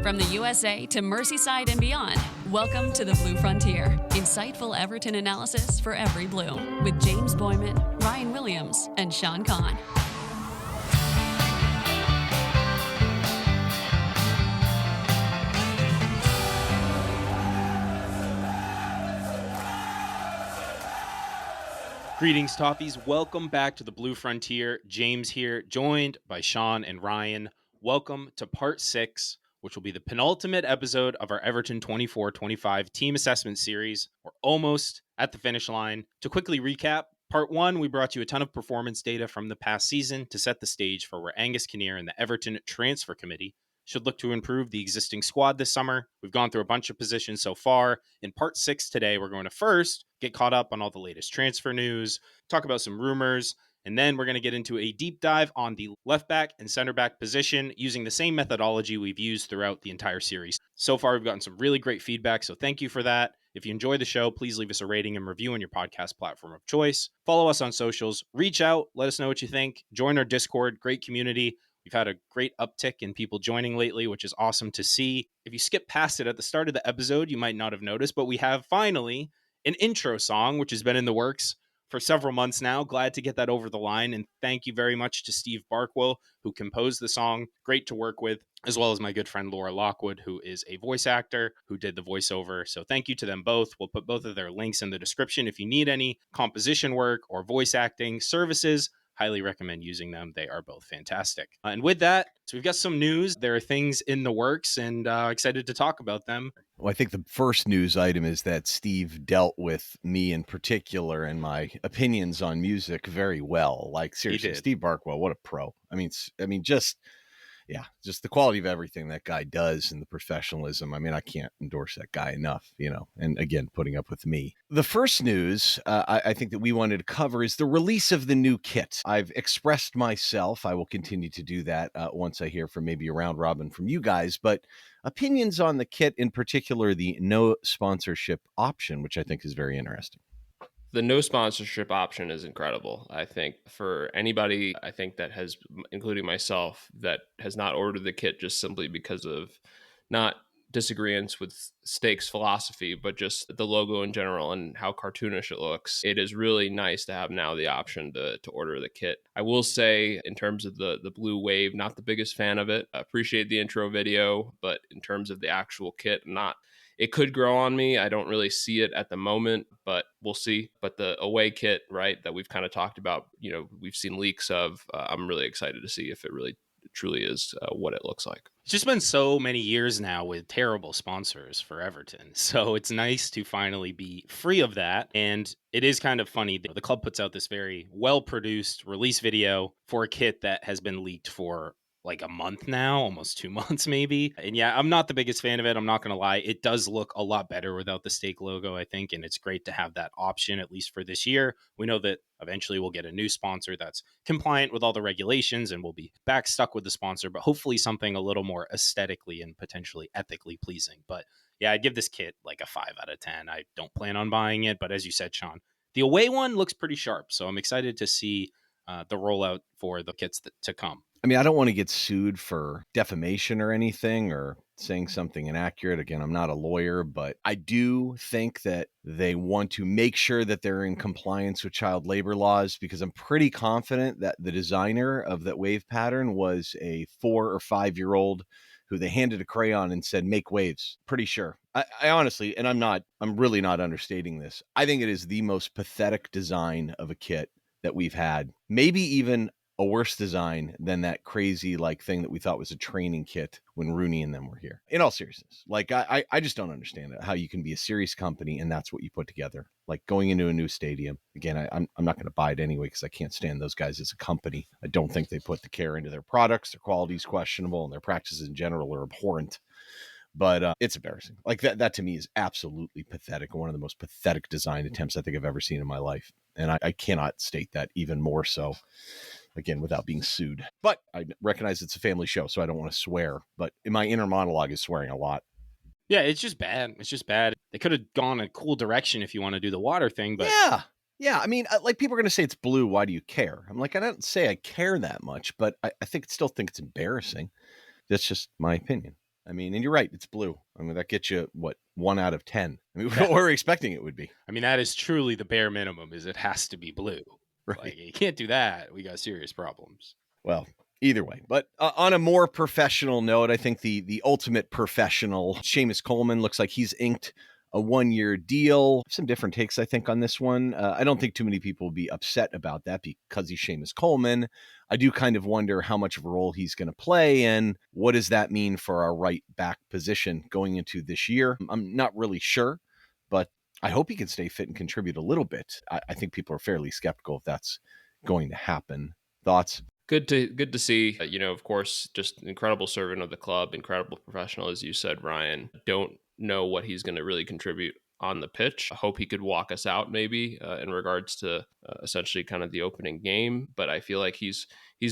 From the USA to Merseyside and beyond, welcome to the Blue Frontier. Insightful Everton analysis for every Blue with James Boyman, Ryan Williams, and Shan. Greetings, Toffees. Welcome back to the Blue Frontier. James here, joined by Shan and Ryan. Welcome to part 6, which will be the penultimate episode of our Everton 24-25 team assessment series. We're almost at the finish line. To quickly recap, part 1, we brought you a ton of performance data from the past season to set the stage for where Angus Kinnear and the Everton Transfer Committee should look to improve the existing squad this summer. We've gone through a bunch of positions so far. In part 6 today, we're going to first get caught up on all the latest transfer news, talk about some rumors, and then we're going to get into a deep dive on the left back and center back position using the same methodology we've used throughout the entire series. So far, we've gotten some really great feedback, so thank you for that. If you enjoy the show, please leave us a rating and review on your podcast platform of choice. Follow us on socials. Reach out. Let us know what you think. Join our Discord. Great community. We've had a great uptick in people joining lately, which is awesome to see. If you skip past it at the start of the episode, you might not have noticed, but we have finally an intro song, which has been in the works for several months now. Glad to get that over the line. And thank you very much to Steve Barkwell, who composed the song. Great to work with, as well as my good friend Laura Lockwood, who is a voice actor who did the voiceover. So thank you to them both. We'll put both of their links in the description. If you need any composition work or voice acting services, highly recommend using them. They are both fantastic. And with that, so we've got some news. There are things in the works and excited to talk about them. Well, I think the first news item is that Steve dealt with me in particular and my opinions on music very well. Like, seriously, Steve Barkwell, what a pro. Just the quality of everything that guy does and the professionalism. I mean, I can't endorse that guy enough, and again, putting up with me. The first news I think that we wanted to cover is the release of the new kit. I've expressed myself. I will continue to do that once I hear from maybe a round robin from you guys, but opinions on the kit, in particular, the no sponsorship option, which I think is very interesting. The no sponsorship option is incredible. I think for anybody, I think that has, including myself, that has not ordered the kit just simply because of not disagreements with Steak's philosophy, but just the logo in general and how cartoonish it looks. It is really nice to have now the option to order the kit. I will say, in terms of the Blue Wave, not the biggest fan of it. I appreciate the intro video, but in terms of the actual kit, not. It could grow on me. I don't really see it at the moment, but we'll see. But the away kit, right, that we've kind of talked about, we've seen leaks of, I'm really excited to see if it really truly is what it looks like. It's just been so many years now with terrible sponsors for Everton. So it's nice to finally be free of that. And it is kind of funny. The club puts out this very well-produced release video for a kit that has been leaked for like a month now, almost 2 months maybe. And yeah, I'm not the biggest fan of it. I'm not going to lie. It does look a lot better without the Steak logo, I think. And it's great to have that option, at least for this year. We know that eventually we'll get a new sponsor that's compliant with all the regulations and we'll be back stuck with the sponsor, but hopefully something a little more aesthetically and potentially ethically pleasing. But yeah, I'd give this kit like a 5 out of 10. I don't plan on buying it, but as you said, Sean, the away one looks pretty sharp. So I'm excited to see the rollout for the kits to come. I mean, I don't want to get sued for defamation or anything or saying something inaccurate. Again, I'm not a lawyer, but I do think that they want to make sure that they're in compliance with child labor laws, because I'm pretty confident that the designer of that wave pattern was a 4 or 5 year old who they handed a crayon and said, make waves. Pretty sure. I honestly, and I'm really not understating this. I think it is the most pathetic design of a kit that we've had. Maybe even a worse design than that crazy thing that we thought was a training kit when Rooney and them were here. In all seriousness, I just don't understand it, how you can be a serious company and that's what you put together. Like going into a new stadium. Again, I'm not going to buy it anyway because I can't stand those guys as a company. I don't think they put the care into their products. Their quality is questionable and their practices in general are abhorrent. But it's embarrassing. Like that to me is absolutely pathetic. One of the most pathetic design attempts I think I've ever seen in my life. And I cannot state that even more so, again, without being sued. But I recognize it's a family show, so I don't want to swear. But in my inner monologue is swearing a lot. Yeah, it's just bad. It's just bad. They could have gone a cool direction if you want to do the water thing. But yeah. I mean, people are going to say it's blue. Why do you care? I'm like, I don't say I care that much, but I still think it's embarrassing. That's just my opinion. I mean, and you're right, it's blue. I mean, that gets you, what, 1 out of 10. I mean, Yeah. what we're expecting it would be. I mean, that is truly the bare minimum, is it has to be blue. Right. Like, you can't do that. We got serious problems. Well, either way. But on a more professional note, I think the ultimate professional, Seamus Coleman, looks like he's inked a 1-year deal. Some different takes, I think, on this one. I don't think too many people will be upset about that because he's Seamus Coleman. I do kind of wonder how much of a role he's going to play and what does that mean for our right back position going into this year. I'm not really sure, but I hope he can stay fit and contribute a little bit. I think people are fairly skeptical if that's going to happen. Thoughts? Good to see. Of course, just incredible servant of the club, incredible professional, as you said, Ryan. Don't know what he's going to really contribute on the pitch. I hope he could walk us out maybe in regards to essentially kind of the opening game. But I feel like he's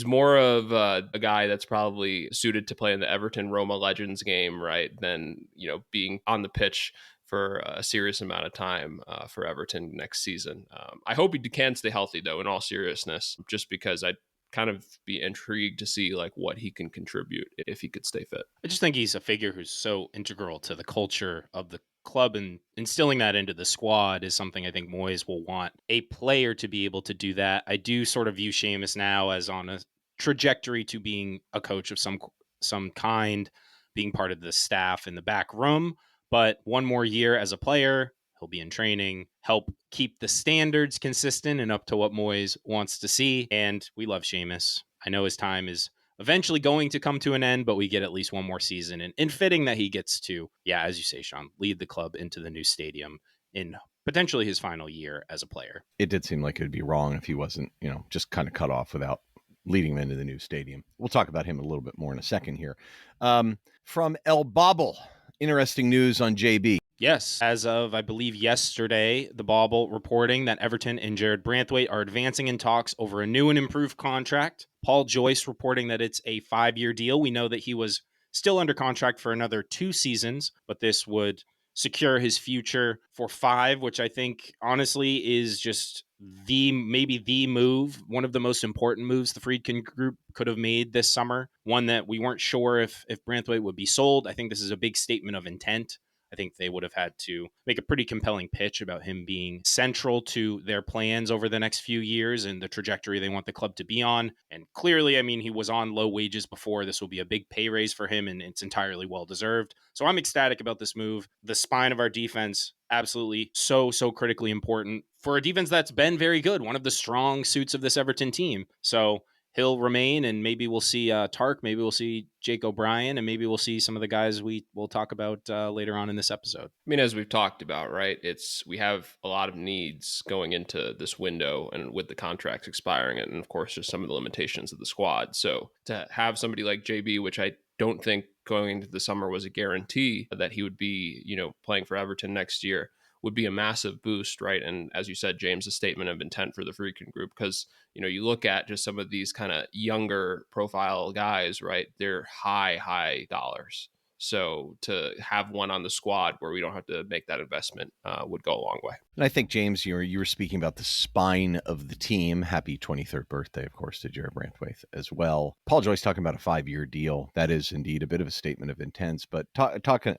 more of a guy that's probably suited to play in the Everton Roma Legends game, right? Than being on the pitch for a serious amount of time for Everton next season. I hope he can stay healthy though, in all seriousness, just because I kind of be intrigued to see like what he can contribute if he could stay fit. I just think he's a figure who's so integral to the culture of the club, and instilling that into the squad is something I think Moyes will want a player to be able to do that. I do sort of view Seamus now as on a trajectory to being a coach of some kind, being part of the staff in the back room, but one more year as a player, he'll be in training, help keep the standards consistent and up to what Moyes wants to see. And we love Seamus. I know his time is eventually going to come to an end, but we get at least one more season. And fitting that he gets to, as you say, Sean, lead the club into the new stadium in potentially his final year as a player. It did seem like it would be wrong if he wasn't, just kind of cut off without leading them into the new stadium. We'll talk about him a little bit more in a second here. From El Bobble, interesting news on JB. Yes, as of, I believe, yesterday, the Bobble reporting that Everton and Jarrad Branthwaite are advancing in talks over a new and improved contract. Paul Joyce reporting that it's a 5-year deal. We know that he was still under contract for another 2 seasons, but this would secure his future for 5, which I think, honestly, is just maybe the move, one of the most important moves the Friedkin Group could have made this summer. One that we weren't sure if Branthwaite would be sold. I think this is a big statement of intent. I think they would have had to make a pretty compelling pitch about him being central to their plans over the next few years and the trajectory they want the club to be on. And clearly, I mean, he was on low wages before. This will be a big pay raise for him, and it's entirely well-deserved. So I'm ecstatic about this move. The spine of our defense, absolutely so critically important for a defense that's been very good, one of the strong suits of this Everton team. So he'll remain, and maybe we'll see Tark, maybe we'll see Jake O'Brien, and maybe we'll see some of the guys we'll talk about later on in this episode. I mean, as we've talked about, right, we have a lot of needs going into this window and with the contracts expiring, and of course, just some of the limitations of the squad. So to have somebody like JB, which I don't think going into the summer was a guarantee that he would be, playing for Everton next year, would be a massive boost, right? And as you said, James, a statement of intent for the Friedkin Group, because, you look at just some of these kind of younger profile guys, right? They're high dollars. So to have one on the squad where we don't have to make that investment would go a long way. And I think, James, you were speaking about the spine of the team. Happy 23rd birthday, of course, to Jarrad Branthwaite as well. Paul Joyce talking about a 5-year deal. That is indeed a bit of a statement of intent. But talking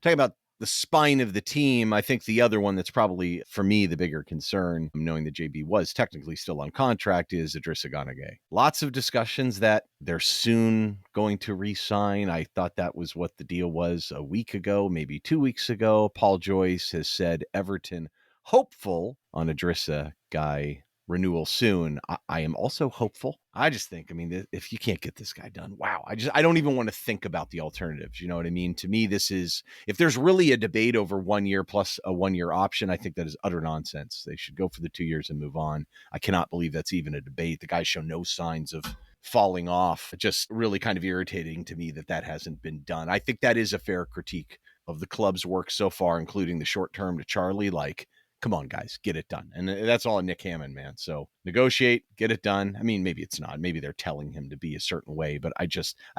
about the spine of the team, I think the other one that's probably, for me, the bigger concern, knowing that JB was technically still on contract, is Gana Gueye. Lots of discussions that they're soon going to re-sign. I thought that was what the deal was a week ago, maybe 2 weeks ago. Paul Joyce has said Everton hopeful on Gueye renewal soon. I am also hopeful. I just think, if you can't get this guy done, wow. I don't even want to think about the alternatives. You know what I mean? To me, this is, if there's really a debate over 1 year plus a 1-year option, I think that is utter nonsense. They should go for the 2 years and move on. I cannot believe that's even a debate. The guys show no signs of falling off. Just really kind of irritating to me that hasn't been done. I think that is a fair critique of the club's work so far, including the short term to Charlie. Like, come on, guys, get it done. And that's all Nick Hammond, man. So negotiate, get it done. Maybe it's not. Maybe they're telling him to be a certain way, but I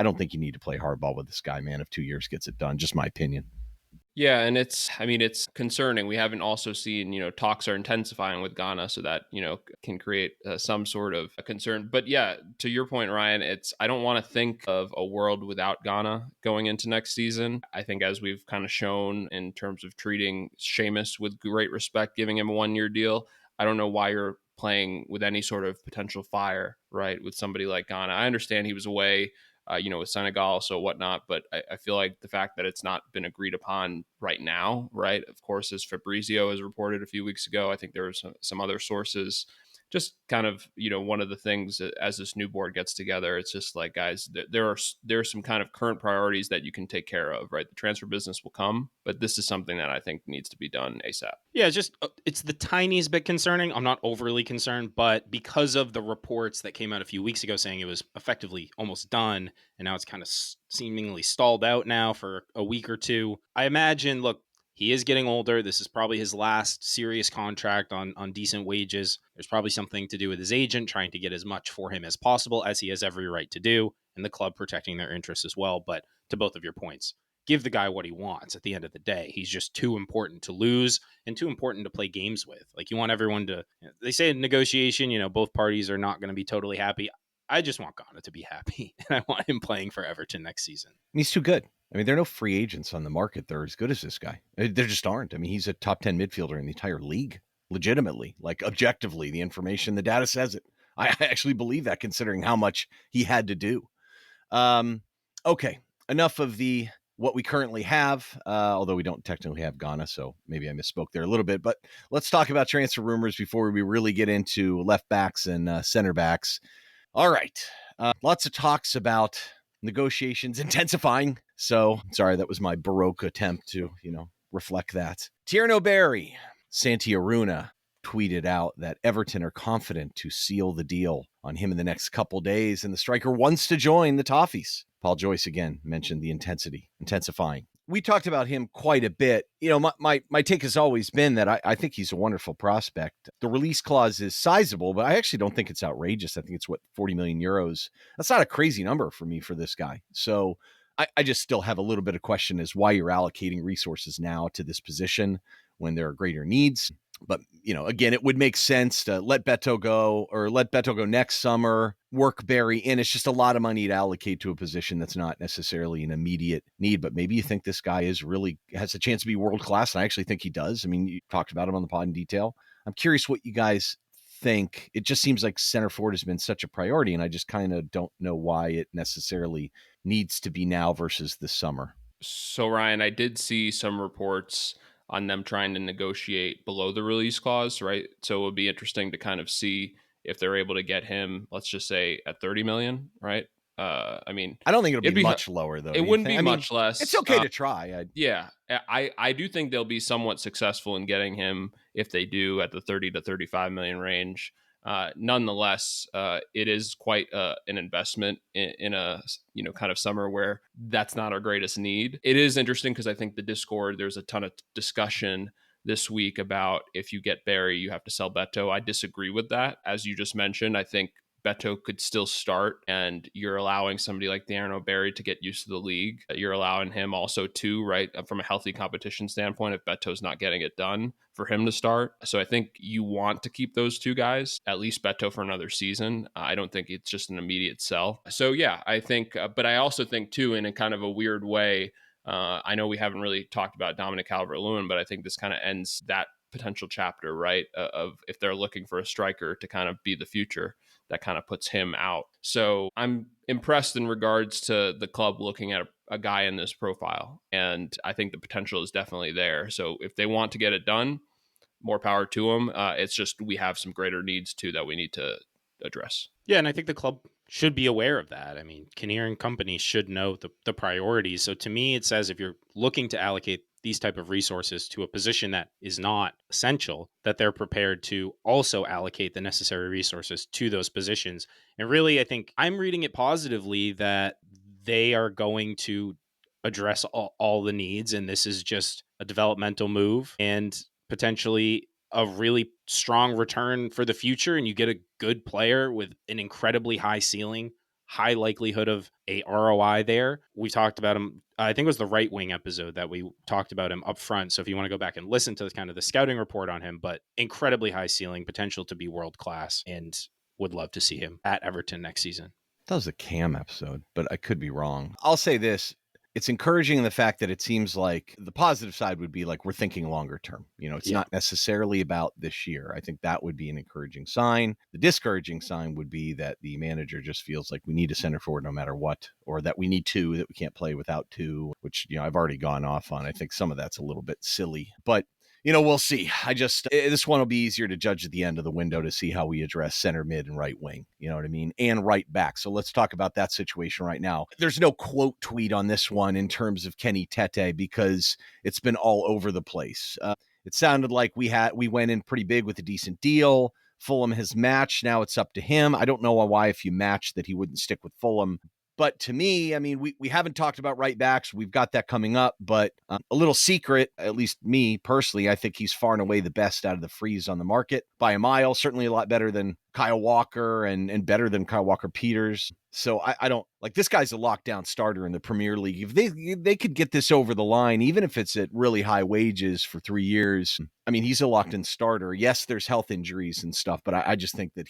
don't think you need to play hardball with this guy, man. If 2 years gets it done, just my opinion. Yeah, and it's concerning. We haven't also seen, talks are intensifying with Ghana, so that, can create some sort of a concern. But yeah, to your point, Ryan, I don't want to think of a world without Ghana going into next season. I think as we've kind of shown in terms of treating Seamus with great respect, giving him a 1-year deal, I don't know why you're playing with any sort of potential fire, right, with somebody like Ghana. I understand he was away with Senegal, so whatnot. But I feel like the fact that it's not been agreed upon right now, right? Of course, as Fabrizio has reported a few weeks ago, I think there were some other sources. Just kind of, one of the things as this new board gets together, it's just like, guys, there are some kind of current priorities that you can take care of, right? The transfer business will come, but this is something that I think needs to be done ASAP. Yeah, it's the tiniest bit concerning. I'm not overly concerned, but because of the reports that came out a few weeks ago saying it was effectively almost done, and now it's kind of seemingly stalled out now for a week or two, I imagine, look, he is getting older. This is probably his last serious contract on decent wages. There's probably something to do with his agent trying to get as much for him as possible, as he has every right to do, and the club protecting their interests as well. But to both of your points, give the guy what he wants at the end of the day. He's just too important to lose and too important to play games with. Like, you want everyone to, they say in negotiation, both parties are not going to be totally happy. I just want Ghana to be happy, and I want him playing for Everton next season. He's too good. I mean, there are no free agents on the market that are as good as this guy. There just aren't. I mean, he's a top 10 midfielder in the entire league, legitimately, like objectively, the information, the data says it. I actually believe that, considering how much he had to do. Okay, enough of what we currently have, although we don't technically have Ghana, so maybe I misspoke there a little bit. But let's talk about transfer rumors before we really get into left backs and center backs. All right, lots of talks about negotiations intensifying. So sorry, that was my Baroque attempt to, reflect that. Thierno Barry, Santi Aruna tweeted out that Everton are confident to seal the deal on him in the next couple days, and the striker wants to join the Toffees. Paul Joyce again mentioned the intensifying. We talked about him quite a bit. My take has always been that I think he's a wonderful prospect. The release clause is sizable, but I actually don't think it's outrageous. I think it's 40 million euros. That's not a crazy number for me for this guy. So I just still have a little bit of question as why you're allocating resources now to this position when there are greater needs. But, again, it would make sense to let Beto go next summer, work Barry in. It's just a lot of money to allocate to a position that's not necessarily an immediate need. But maybe you think this guy has a chance to be world-class, and I actually think he does. I mean, you talked about him on the pod in detail. I'm curious what you guys think. It just seems like center forward has been such a priority, and I just kind of don't know why it necessarily needs to be now versus this summer. So, Ryan, I did see some reports on them trying to negotiate below the release clause, right? So it would be interesting to kind of see if they're able to get him, let's just say, at 30 million, right? I don't think it'll be much lower, though. It wouldn't be much less. It's okay to try. Yeah, I do think they'll be somewhat successful in getting him if they do at the 30 to 35 million range. Nonetheless, it is quite an investment in a kind of summer where that's not our greatest need. It is interesting because I think the Discord, there's a ton of discussion this week about if you get Barry, you have to sell Beto. I disagree with that. As you just mentioned, I think Beto could still start, and you're allowing somebody like Thierno Barry to get used to the league. You're allowing him also too, right, from a healthy competition standpoint, if Beto's not getting it done, for him to start. So I think you want to keep those two guys, at least Beto, for another season. I don't think it's just an immediate sell. So yeah, I think, but I also think too, in a kind of a weird way, I know we haven't really talked about Dominic Calvert-Lewin, but I think this kind of ends that potential chapter, right, of if they're looking for a striker to kind of be the future, that kind of puts him out. So I'm impressed in regards to the club looking at a guy in this profile, and I think the potential is definitely there. So if they want to get it done, more power to them. It's just we have some greater needs too that we need to address. Yeah, and I think the club should be aware of that. I mean, Kinnear and company should know the priorities. So to me, it says if you're looking to allocate these type of resources to a position that is not essential, that they're prepared to also allocate the necessary resources to those positions. And really, I think I'm reading it positively that they are going to address all the needs. And this is just a developmental move and potentially a really strong return for the future. And you get a good player with an incredibly high ceiling high likelihood of a ROI there. We talked about him, I think it was the right wing episode that we talked about him up front. So if you want to go back and listen to kind of the scouting report on him, but incredibly high ceiling, potential to be world class, and would love to see him at Everton next season. That was a Cam episode, but I could be wrong. I'll say this. It's encouraging in the fact that it seems like the positive side would be like we're thinking longer term. It's not necessarily about this year. I think that would be an encouraging sign. The discouraging sign would be that the manager just feels like we need a center forward no matter what, or that we need two, that we can't play without two, which, I've already gone off on. I think some of that's a little bit silly, but we'll see. This one will be easier to judge at the end of the window to see how we address center, mid, and right wing, you know what I mean? And right back. So let's talk about that situation right now. There's no quote tweet on this one in terms of Kenny Tete because it's been all over the place. It sounded like we went in pretty big with a decent deal. Fulham has matched. Now it's up to him. I don't know why if you match that he wouldn't stick with Fulham. But to me, I mean, we haven't talked about right backs. We've got that coming up, but a little secret, at least me personally, I think he's far and away the best out of the frees on the market by a mile, certainly a lot better than Kyle Walker and better than Kyle Walker-Peters. So I don't like this guy's a lockdown starter in the Premier League. If they could get this over the line, even if it's at really high wages for 3 years, I mean, he's a locked in starter. Yes, there's health injuries and stuff, but I just think that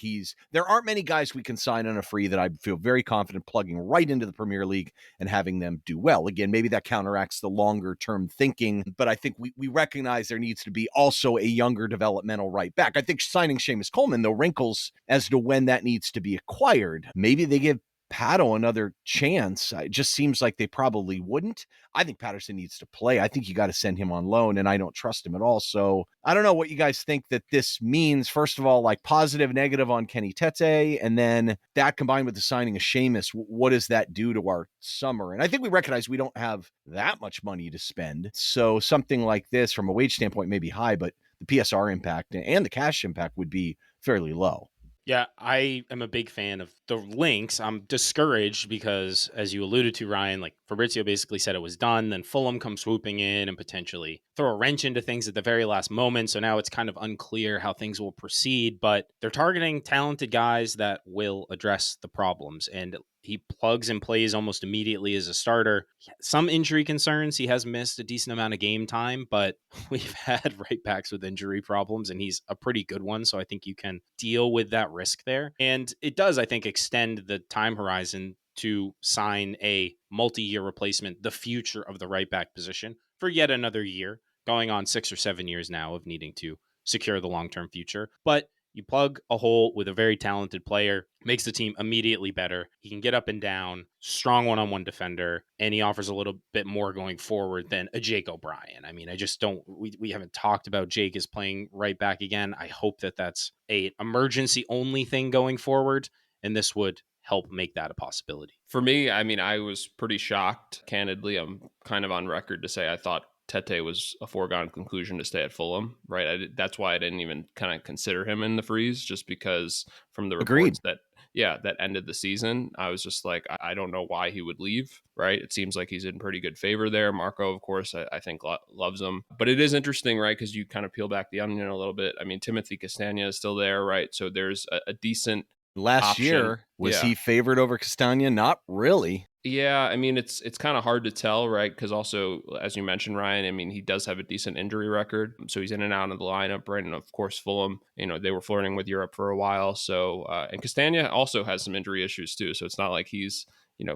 there aren't many guys we can sign on a free that I feel very confident plugging right into the Premier League and having them do well. Again, maybe that counteracts the longer term thinking, but I think we recognize there needs to be also a younger developmental right back. I think signing Seamus Coleman, though, wrinkles as to when that needs to be acquired. Maybe they give Pato another chance. It just seems like they probably wouldn't. I think Patterson needs to play. I think you got to send him on loan, and I don't trust him at all. So I don't know what you guys think that this means. First of all, like positive, negative on Kenny Tete, and then that combined with the signing of Seamus, what does that do to our summer? And I think we recognize we don't have that much money to spend. So something like this from a wage standpoint may be high, but the PSR impact and the cash impact would be fairly low. Yeah, I am a big fan of the links. I'm discouraged because, as you alluded to, Ryan, like Fabrizio basically said it was done. Then Fulham come swooping in and potentially throw a wrench into things at the very last moment. So now it's kind of unclear how things will proceed, but they're targeting talented guys that will address the problems. And he plugs and plays almost immediately as a starter. Some injury concerns. He has missed a decent amount of game time, but we've had right backs with injury problems, and he's a pretty good one. So I think you can deal with that risk there. And it does, I think, extend the time horizon to sign a multi-year replacement, the future of the right back position, for yet another year, going on 6 or 7 years now of needing to secure the long-term future. But you plug a hole with a very talented player, makes the team immediately better. He can get up and down, strong one-on-one defender, and he offers a little bit more going forward than a Jake O'Brien. I mean, I just don't, we haven't talked about Jake as playing right back again. I hope that that's a emergency only thing going forward, and this would help make that a possibility. For me, I mean, I was pretty shocked. Candidly, I'm kind of on record to say I thought Tete was a foregone conclusion to stay at Fulham, right? That's why I didn't even kind of consider him in the freeze, just because from the reports that ended the season, I was just like, I don't know why he would leave, right? It seems like he's in pretty good favor there. Marco, of course, I think loves him. But it is interesting, right? Because you kind of peel back the onion a little bit. I mean, Timothy Castagna is still there, right? So there's a decent last option. Year. Was he favored over Castagna? Not really. Yeah, I mean, it's kind of hard to tell, right? Because also, as you mentioned, Ryan, I mean, he does have a decent injury record. So he's in and out of the lineup, right? And of course, Fulham, they were flirting with Europe for a while. So, and Castagna also has some injury issues too. So it's not like he's,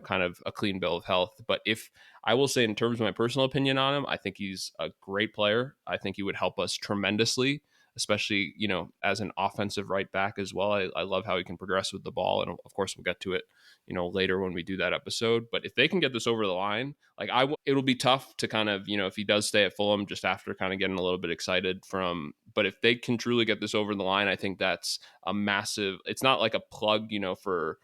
kind of a clean bill of health. But if I will say, in terms of my personal opinion on him, I think he's a great player. I think he would help us tremendously, especially, as an offensive right back as well. I love how he can progress with the ball. And of course, we'll get to it, later when we do that episode. But if they can get this over the line, like it'll be tough to kind of, if he does stay at Fulham just after kind of getting a little bit excited but if they can truly get this over the line, I think that's a massive, it's not like a plug, for,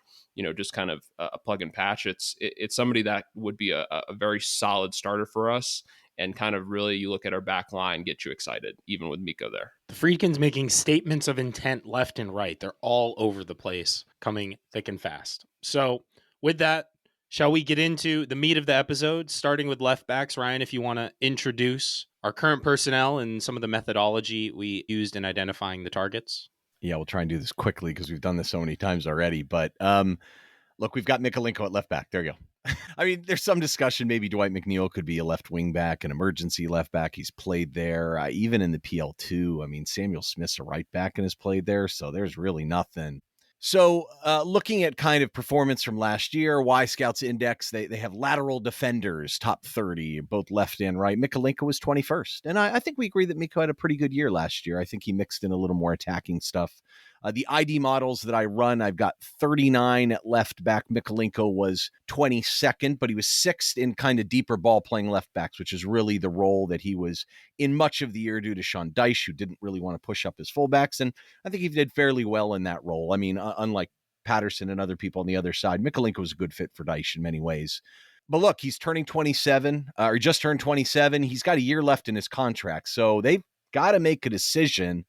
just kind of a plug and patch. It's somebody that would be a very solid starter for us. And kind of really, you look at our back line, get you excited, even with Miko there. The Friedkins making statements of intent left and right. They're all over the place, coming thick and fast. So with that, shall we get into the meat of the episode, starting with left backs? Ryan, if you want to introduce our current personnel and some of the methodology we used in identifying the targets. Yeah, we'll try and do this quickly because we've done this so many times already. But Look, we've got Mykolenko at left back. There you go. I mean, there's some discussion. Maybe Dwight McNeil could be a left wing back, an emergency left back. He's played there. Even in the PL2, I mean, Samuel Smith's a right back and has played there. So there's really nothing. So looking at kind of performance from last year, Wyscout's index, they have lateral defenders, top 30, both left and right. Mykolenko was 21st. And I think we agree that Miko had a pretty good year last year. I think he mixed in a little more attacking stuff. The ID models that I run, I've got 39 at left back. Mykolenko was 22nd, but he was 6th in kind of deeper ball playing left backs, which is really the role that he was in much of the year due to Sean, who didn't really want to push up his fullbacks. And I think he did fairly well in that role. I mean, unlike Patterson and other people on the other side, Mykolenko was a good fit for Dyche in many ways. But look, he's turning 27, or just turned 27. He's got a year left in his contract. So they've got to make a decision.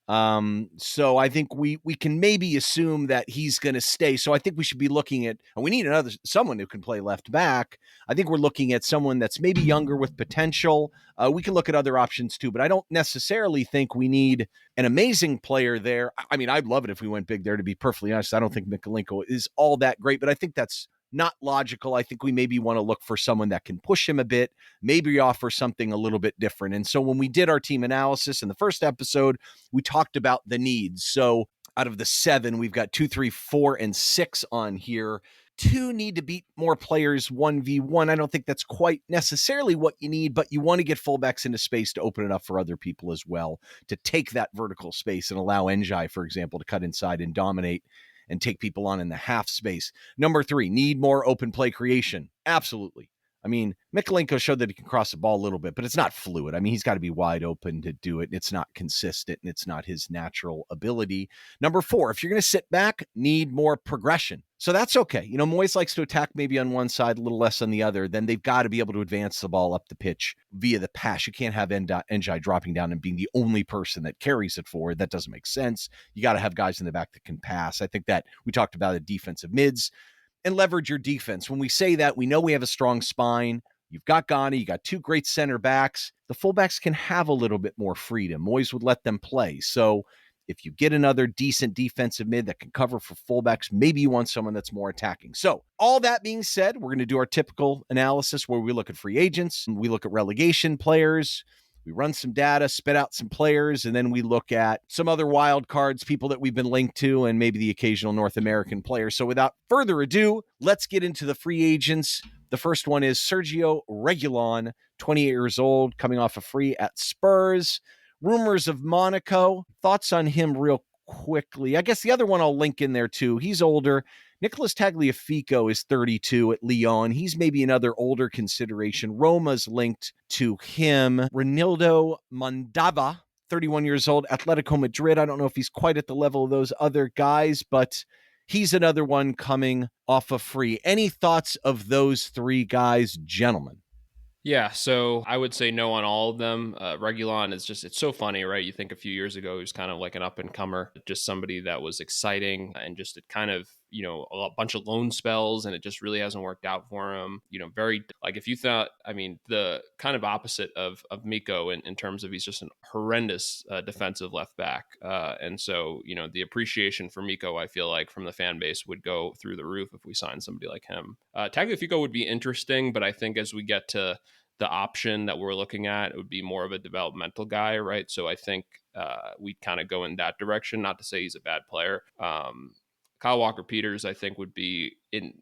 So I think we can maybe assume that he's going to stay. So I think we should be looking at, and we need someone who can play left back. I think we're looking at someone that's maybe younger with potential. We can look at other options too, but I don't necessarily think we need an amazing player there. I mean, I'd love it if we went big there, to be perfectly honest. I don't think Mykolenko is all that great, but I think that's not logical. I think we maybe want to look for someone that can push him a bit, maybe offer something a little bit different. And so when we did our team analysis in the first episode, we talked about the needs. So out of the 7, we've got 2, 3, 4, and 6 on here. 2 need to beat more players 1v1. I don't think that's quite necessarily what you need, but you want to get fullbacks into space to open it up for other people as well, to take that vertical space and allow Njai, for example, to cut inside and dominate and take people on in the half space. Number 3, need more open play creation. Absolutely. I mean, Mykolenko showed that he can cross the ball a little bit, but it's not fluid. I mean, he's got to be wide open to do it. And it's not consistent, and it's not his natural ability. Number 4, if you're going to sit back, need more progression. So that's okay. You know, Moyes likes to attack maybe on one side, a little less on the other. Then they've got to be able to advance the ball up the pitch via the pass. You can't have Njai dropping down and being the only person that carries it forward. That doesn't make sense. You got to have guys in the back that can pass. I think that we talked about the defensive mids and leverage your defense. When we say that, we know we have a strong spine. You've got Gana, you got 2 great center backs. The fullbacks can have a little bit more freedom. Moyes would let them play. So if you get another decent defensive mid that can cover for fullbacks, maybe you want someone that's more attacking. So all that being said, we're going to do our typical analysis where we look at free agents, we look at relegation players, we run some data, spit out some players, and then we look at some other wild cards, people that we've been linked to, and maybe the occasional North American player. So without further ado, let's get into the free agents. The first one is Sergio Reguilon, 28 years old, coming off a free at Spurs. Rumors of Monaco. Thoughts on him real quickly. I guess the other one I'll link in there too. He's older. Nicolas Tagliafico is 32 at Lyon. He's maybe another older consideration. Roma's linked to him. Ronaldo Mondava, 31 years old, Atletico Madrid. I don't know if he's quite at the level of those other guys, but he's another one coming off a free. Any thoughts of those 3 guys, gentlemen? Yeah, so I would say no on all of them. Reguilon is it's so funny, right? You think a few years ago, he was kind of like an up-and-comer, just somebody that was exciting and just it kind of, a bunch of loan spells, and it just really hasn't worked out for him. Very, like if you thought, I mean, the kind of opposite of Miko in terms of he's just an horrendous defensive left back. And so, the appreciation for Miko, I feel like from the fan base would go through the roof if we signed somebody like him. Tagliafico would be interesting, but I think as we get to the option that we're looking at, it would be more of a developmental guy, right? So I think we'd kind of go in that direction. Not to say he's a bad player. Kyle Walker-Peters, I think, would be in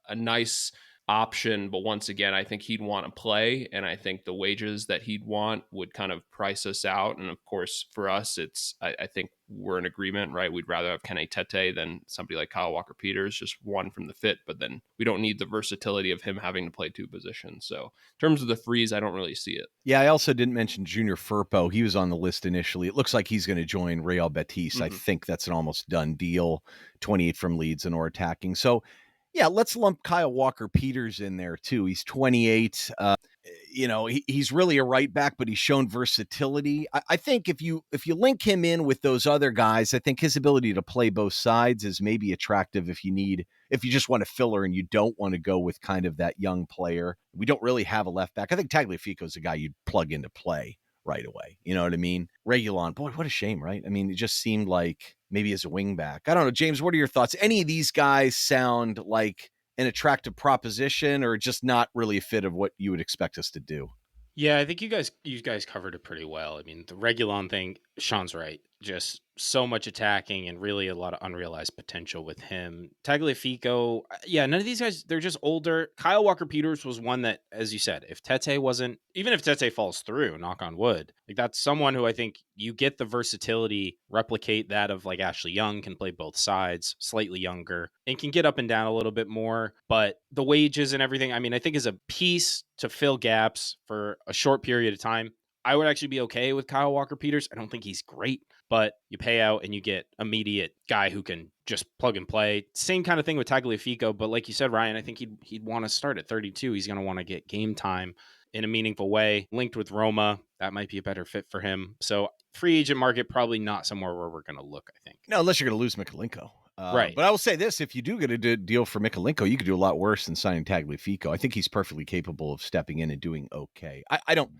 a nice option, but once again, I think he'd want to play, and I think the wages that he'd want would kind of price us out. And of course, for us, I think we're in agreement, right? We'd rather have Kenny Tete than somebody like Kyle Walker-Peters, just one from the fit, but then we don't need the versatility of him having to play 2 positions. So in terms of the freeze, I don't really see it. Yeah, I also didn't mention Junior Firpo. He was on the list initially. It looks like he's going to join Real Betis. Mm-hmm. I think that's an almost done deal. 28 from Leeds and or attacking. So yeah, let's lump Kyle Walker-Peters in there too. He's 28. He's really a right back, but he's shown versatility. I think if you link him in with those other guys, I think his ability to play both sides is maybe attractive if you just want a filler and you don't want to go with kind of that young player. We don't really have a left back. I think Tagliafico is a guy you'd plug into play right away. You know what I mean? Reguilon, boy, what a shame, right? I mean, it just seemed like maybe as a wing back. I don't know. James, what are your thoughts? Any of these guys sound like an attractive proposition or just not really a fit of what you would expect us to do? Yeah, I think you guys covered it pretty well. I mean, the Reguilon thing, Sean's right. Just so much attacking and really a lot of unrealized potential with him. Tagliafico, yeah, none of these guys, they're just older. Kyle Walker-Peters was one that, as you said, if Tete wasn't, even if Tete falls through, knock on wood, like that's someone who I think you get the versatility, replicate that of like Ashley Young, can play both sides, slightly younger, and can get up and down a little bit more. But the wages and everything, I mean, I think is a piece to fill gaps for a short period of time. I would actually be okay with Kyle Walker-Peters. I don't think he's great, but you pay out and you get immediate guy who can just plug and play. Same kind of thing with Tagliafico, but like you said, Ryan, I think he'd want to start at 32. He's going to want to get game time in a meaningful way. Linked with Roma, that might be a better fit for him. So free agent market, probably not somewhere where we're going to look, I think. No, unless you're going to lose Mykolenko. Right. But I will say this, if you do get a deal for Mykolenko, you could do a lot worse than signing Tagliafico. I think he's perfectly capable of stepping in and doing okay. I don't...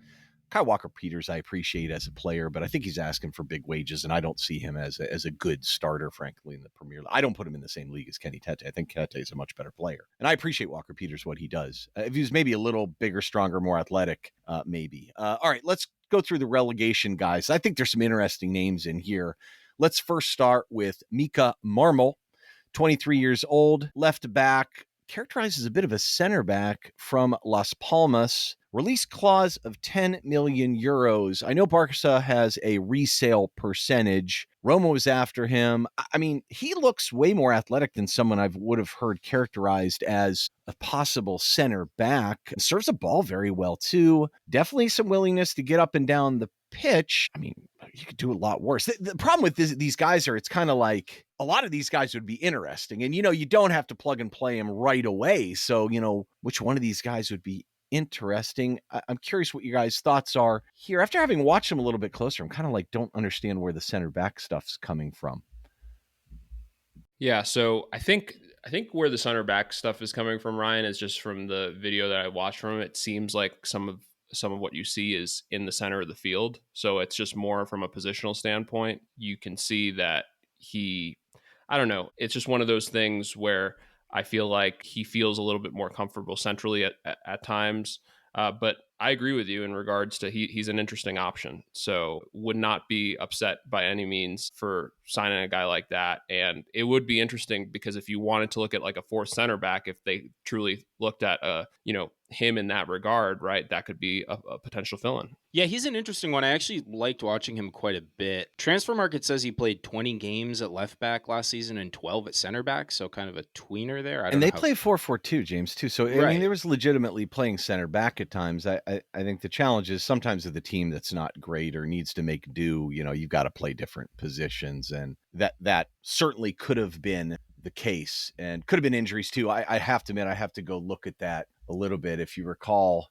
Kyle Walker-Peters, I appreciate as a player, but I think he's asking for big wages, and I don't see him as a good starter, frankly, in the Premier League. I don't put him in the same league as Kenny Tete. I think Tete is a much better player, and I appreciate Walker-Peters, what he does. If he was maybe a little bigger, stronger, more athletic, maybe. All right, let's go through the relegation guys. I think there's some interesting names in here. Let's first start with Mika Marmol, 23 years old, left back, characterized as a bit of a center back from Las Palmas. Release clause of 10 million euros. I know Barca has a resale percentage. Roma was after him. I mean, he looks way more athletic than someone I would have heard characterized as a possible center back. Serves the ball very well, too. Definitely some willingness to get up and down the pitch. I mean, you could do a lot worse. The problem with these guys are it's kind of like a lot of these guys would be interesting. And, you don't have to plug and play them right away. So, which one of these guys would be interesting? I'm curious what you guys' thoughts are here. After having watched them a little bit closer, I'm kind of like, don't understand where the center back stuff's coming from. Yeah, so I think where the center back stuff is coming from, Ryan, is just from the video that I watched from him. It seems like some of what you see is in the center of the field. So it's just more from a positional standpoint. You can see that I don't know, it's just one of those things where I feel like he feels a little bit more comfortable centrally at times. But I agree with you in regards to he's an interesting option. So would not be upset by any means for signing a guy like that. And it would be interesting because if you wanted to look at like a fourth center back, if they truly looked at him in that regard, right, that could be a potential fill-in. Yeah, he's an interesting one. I actually liked watching him quite a bit. Transfer Market says he played 20 games at left back last season and 12 at center back, so kind of a tweener there. And they play 4-4-2, James, too. So, I mean, there was legitimately playing center back at times. I think the challenge is sometimes with a team that's not great or needs to make do, you've got to play different positions. And that certainly could have been the case and could have been injuries, too. I have to admit, I have to go look at that a little bit. If you recall,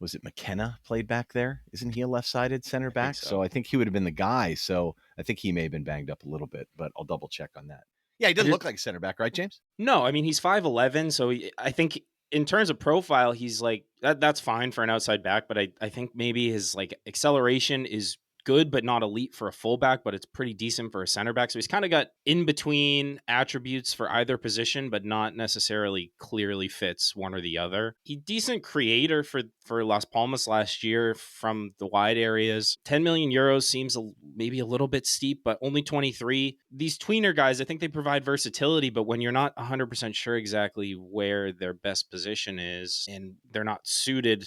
was it McKenna played back there? Isn't he a left-sided center back? So I think he would have been the guy. So I think he may have been banged up a little bit, but I'll double check on that. Yeah, he doesn't look like a center back, right, James? No, I mean, he's 5'11", so I think in terms of profile, he's like, that's fine for an outside back, but I think maybe his like acceleration is good, but not elite for a fullback, but it's pretty decent for a center back. So he's kind of got in between attributes for either position, but not necessarily clearly fits one or the other. He's decent creator for Las Palmas last year from the wide areas. 10 million euros seems maybe a little bit steep, but only 23. These tweener guys, I think they provide versatility, but when you're not 100% sure exactly where their best position is and they're not suited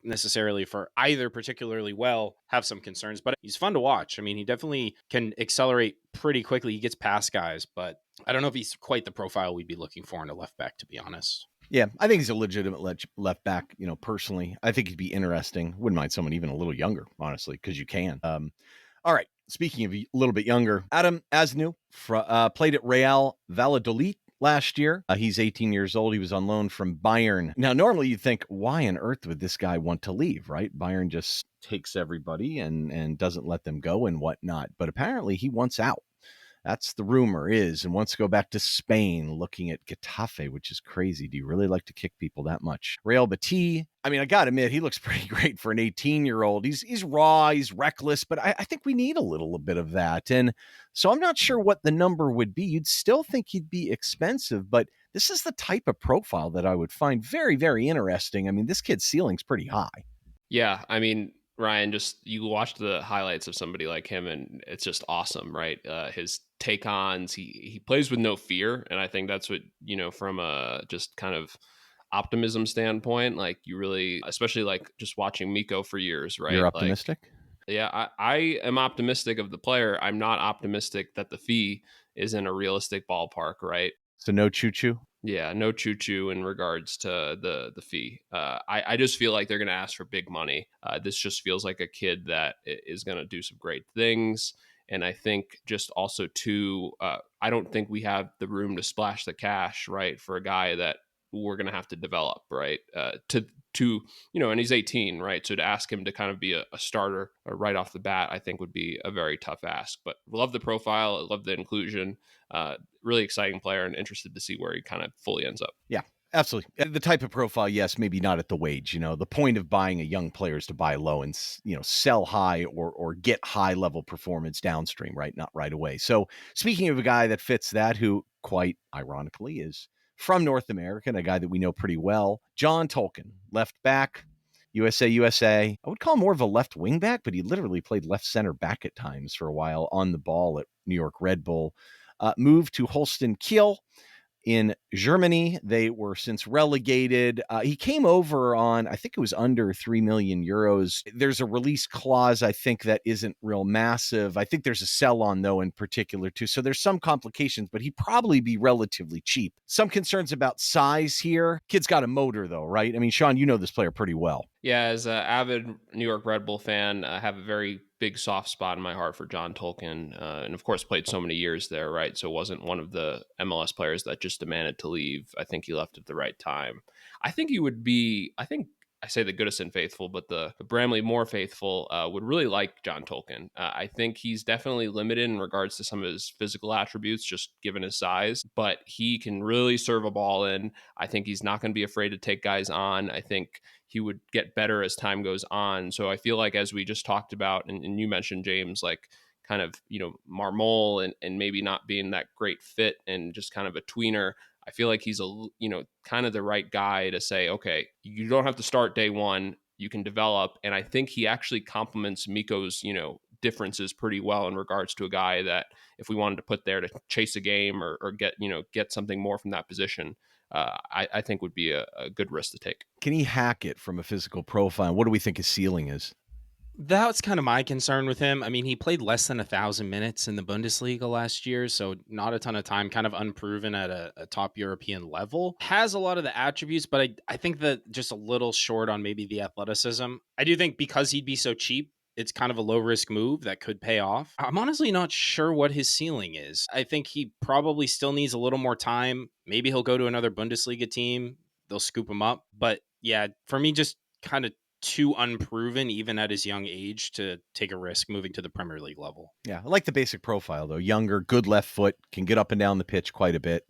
necessarily for either particularly well, have some concerns, but he's fun to watch. I mean, he definitely can accelerate pretty quickly. He gets past guys, but I don't know if he's quite the profile we'd be looking for in a left back, to be honest. Yeah, I think he's a legitimate left back, personally. I think he'd be interesting. Wouldn't mind someone even a little younger, honestly, because you can. All right, speaking of a little bit younger, Adam Asnu played at Real Valladolid last year. He's 18 years old. He was on loan from Bayern. Now, normally you'd think, why on earth would this guy want to leave, right? Bayern just takes everybody and doesn't let them go and whatnot. But apparently he wants out. That's the rumor is, and wants to go back to Spain, looking at Getafe, which is crazy. Do you really like to kick people that much? Real Betis, I mean, I got to admit, he looks pretty great for an 18-year-old. He's raw, he's reckless, but I think we need a little bit of that. And so I'm not sure what the number would be. You'd still think he'd be expensive, but this is the type of profile that I would find very, very interesting. I mean, this kid's ceiling's pretty high. Yeah, I mean, Ryan, just you watch the highlights of somebody like him, and it's just awesome, right? His take-ons, he plays with no fear, and I think that's what, from a just kind of optimism standpoint, like you really, especially like just watching Miko for years, right? You're optimistic? Like, yeah, I am optimistic of the player. I'm not optimistic that the fee is in a realistic ballpark, right? So no choo-choo? Yeah, no choo-choo in regards to the fee. I just feel like they're going to ask for big money. This just feels like a kid that is going to do some great things. And I think just also too, I don't think we have the room to splash the cash, right, for a guy that we're going to have to develop, right, and he's 18, right? So to ask him to kind of be a starter right off the bat, I think would be a very tough ask. But love the profile, love the inclusion. Really exciting player, and interested to see where he kind of fully ends up. Yeah, absolutely. The type of profile, yes, maybe not at the wage. The point of buying a young player is to buy low and, sell high or get high level performance downstream, right? Not right away. So speaking of a guy that fits that, who quite ironically is from North America, and a guy that we know pretty well, John Tolkin, left back, USA. I would call him more of a left wing back, but he literally played left center back at times for a while on the ball at New York Red Bull. Moved to Holstein Kiel in Germany. They were since relegated. He came over on, I think it was under 3 million euros. There's a release clause, I think, that isn't real massive. I think there's a sell on, though, in particular, too. So there's some complications, but he'd probably be relatively cheap. Some concerns about size here. Kid's got a motor, though, right? I mean, Sean, you know this player pretty well. Yeah, as an avid New York Red Bull fan, I have a very big soft spot in my heart for John Tolkin, and of course played so many years there, right? So wasn't one of the MLS players that just demanded to leave. I think he left at the right time. I think he would be, I say the Goodison faithful, but the Bramley Moore faithful would really like John Tolkin. I think he's definitely limited in regards to some of his physical attributes, just given his size, but he can really serve a ball in. I think he's not going to be afraid to take guys on. I think he would get better as time goes on. So I feel like, as we just talked about, and you mentioned, James, like kind of, Marmol and maybe not being that great fit and just kind of a tweener. I feel like he's kind of the right guy to say, okay, you don't have to start day one, you can develop. And I think he actually complements Miko's, differences pretty well in regards to a guy that if we wanted to put there to chase a game or get something more from that position, I think would be a good risk to take. Can he hack it from a physical profile? What do we think his ceiling is? That's kind of my concern with him. I mean, he played less than 1,000 minutes in the Bundesliga last year, so not a ton of time, kind of unproven at a top European level. Has a lot of the attributes, but I think that just a little short on maybe the athleticism. I do think because he'd be so cheap, it's kind of a low-risk move that could pay off. I'm honestly not sure what his ceiling is. I think he probably still needs a little more time. Maybe he'll go to another Bundesliga team. They'll scoop him up. But yeah, for me, just kind of too unproven, even at his young age, to take a risk moving to the Premier League level. Yeah, I like the basic profile, though. Younger, good left foot, can get up and down the pitch quite a bit.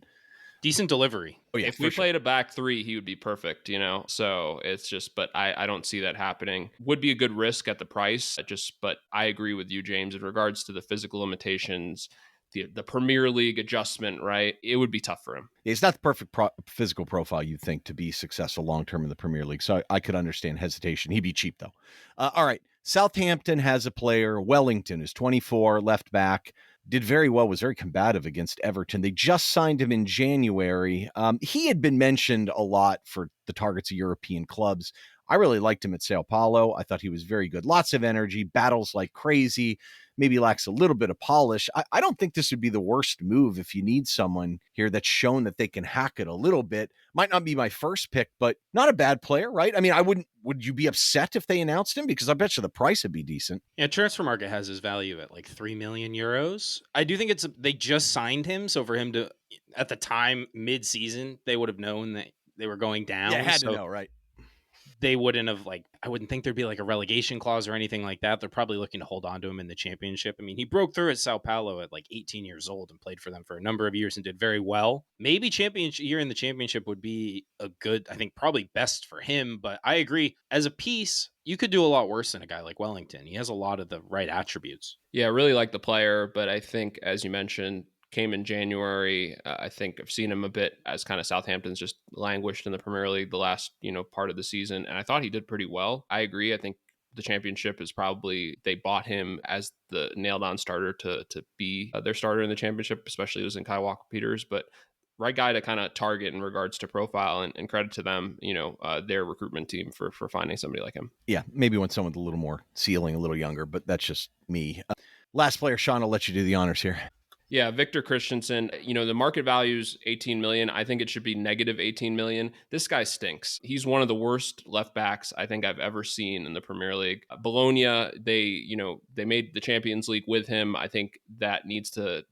Decent delivery. Oh, yeah, if we played a back three, he would be perfect, So it's just, but I don't see that happening. Would be a good risk at the price, but I agree with you, James, in regards to the physical limitations, the Premier League adjustment, right? It would be tough for him. It's not the perfect physical profile you'd think to be successful long-term in the Premier League. So I could understand hesitation. He'd be cheap, though. All right. Southampton has a player. Wellington is 24, left back. Did very well, was very combative against Everton. They just signed him in January. He had been mentioned a lot for the targets of European clubs. I really liked him at Sao Paulo. I thought he was very good. Lots of energy, battles like crazy, maybe lacks a little bit of polish. I don't think this would be the worst move if you need someone here that's shown that they can hack it a little bit. Might not be my first pick, but not a bad player, right? I mean, would you be upset if they announced him? Because I bet you the price would be decent. Yeah, transfer market has his value at like 3 million euros. I do think they just signed him. So for him to, at the time, mid-season, they would have known that they were going down. Yeah, had to know, right? they wouldn't have I wouldn't think there'd be a relegation clause or anything like that. They're probably looking to hold on to him in the championship. I mean, he broke through at Sao Paulo at 18 years old and played for them for a number of years and did very well. Maybe championship year in the championship would be a good, I think probably best for him. But I agree, as a piece, you could do a lot worse than a guy like Wellington. He has a lot of the right attributes. Yeah, I really like the player, but I think, as you mentioned, came in January. I think I've seen him a bit as kind of Southampton's just languished in the Premier League the last, part of the season. And I thought he did pretty well. I agree. I think the championship is probably, they bought him as the nailed on starter to be their starter in the championship, especially losing Kyle Walker-Peters. But right guy to kind of target in regards to profile, and credit to them, their recruitment team for finding somebody like him. Yeah, maybe want someone with a little more ceiling, a little younger, but that's just me. Last player, Sean, I'll let you do the honors here. Yeah, Victor Christensen, the market value is 18 million. I think it should be negative 18 million. This guy stinks. He's one of the worst left backs I think I've ever seen in the Premier League. Bologna, they made the Champions League with him. I think that needs to,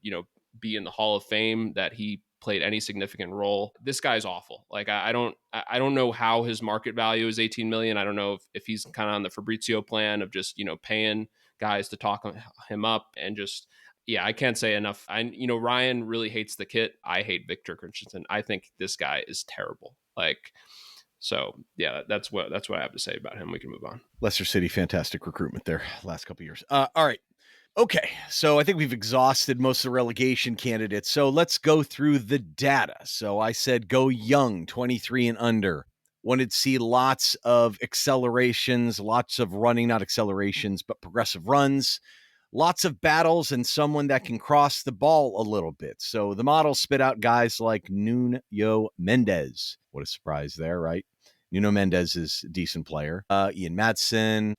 be in the Hall of Fame, that he played any significant role. This guy's awful. I don't know how his market value is 18 million. I don't know if he's kind of on the Fabrizio plan of just, paying guys to talk him up and just, yeah, I can't say enough. Ryan really hates the kit. I hate Victor Christensen. I think this guy is terrible. So yeah, that's what I have to say about him. We can move on. Leicester City, fantastic recruitment there last couple of years. All right. Okay, so I think we've exhausted most of the relegation candidates. So let's go through the data. So I said go young, 23 and under. Wanted to see lots of accelerations, lots of running, not accelerations, but progressive runs. Lots of battles and someone that can cross the ball a little bit. So the model spit out guys like Nuno Mendes. What a surprise there, right? Nuno Mendes is a decent player. Ian Madsen,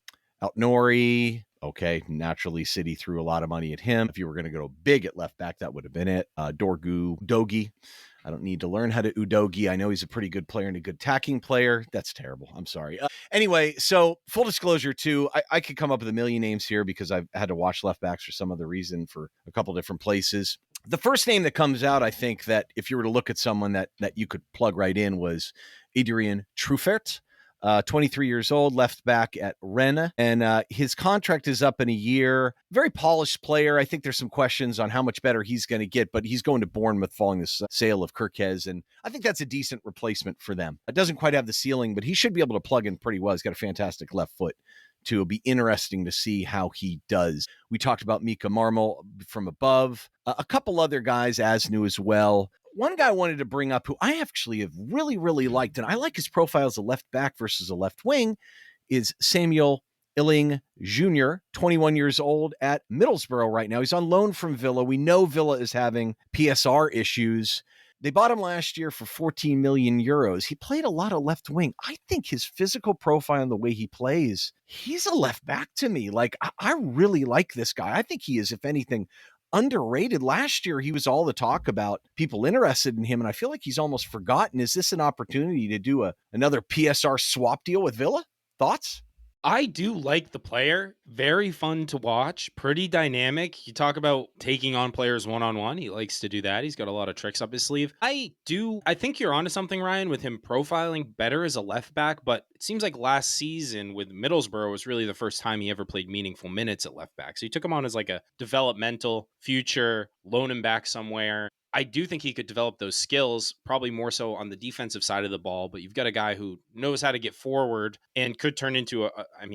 Altnori. Okay, naturally, City threw a lot of money at him. If you were going to go big at left back, that would have been it. Udogie. I don't need to learn how to Udogie. I know he's a pretty good player and a good attacking player. That's terrible. I'm sorry. Anyway, so full disclosure too, I could come up with a million names here because I've had to watch left backs for some other reason for a couple different places. The first name that comes out, I think that if you were to look at someone that you could plug right in, was Adrien Truffert. 23 years old, left back at Rennes, and his contract is up in a year. Very polished player. I think there's some questions on how much better he's going to get, but he's going to Bournemouth following the sale of Kirkez, and I think that's a decent replacement for them. It doesn't quite have the ceiling, but he should be able to plug in pretty well. He's got a fantastic left foot, too. It'll be interesting to see how he does. We talked about Mika Marmol from above. A couple other guys as new as well. One guy I wanted to bring up who I actually have really, really liked, and I like his profile as a left back versus a left wing, is Samuel Illing Jr., 21 years old at Middlesbrough right now. He's on loan from Villa. We know Villa is having PSR issues. They bought him last year for 14 million euros. He played a lot of left wing. I think his physical profile and the way he plays, he's a left back to me. I really like this guy. I think he is, if anything, underrated. Last year, he was all the talk about people interested in him, and I feel like he's almost forgotten. Is this an opportunity to do another PSR swap deal with Villa? Thoughts? I do like the player. Very fun to watch. Pretty dynamic. You talk about taking on players one-on-one. He likes to do that. He's got a lot of tricks up his sleeve. I think you're onto something, Ryan, with him profiling better as a left back, but it seems like last season with Middlesbrough was really the first time he ever played meaningful minutes at left back. So you took him on as a developmental future, loan him back somewhere. I do think he could develop those skills, probably more so on the defensive side of the ball, but you've got a guy who knows how to get forward and could turn into I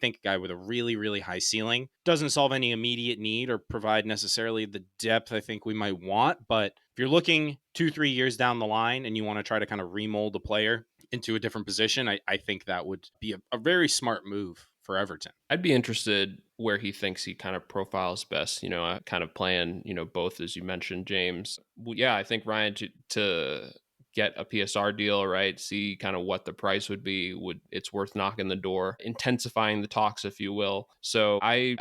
think a guy with a really, really high ceiling. Doesn't solve any immediate need or provide necessarily the depth I think we might want, but if you're looking 2-3 years down the line and you want to try to kind of remold a player into a different position, I think that would be a very smart move for Everton. I'd be interested where he thinks he kind of profiles best, kind of playing, both, as you mentioned, James. Yeah, I think Ryan, to get a PSR deal, right, see kind of what the price would be, it's worth knocking the door, intensifying the talks, if you will. So I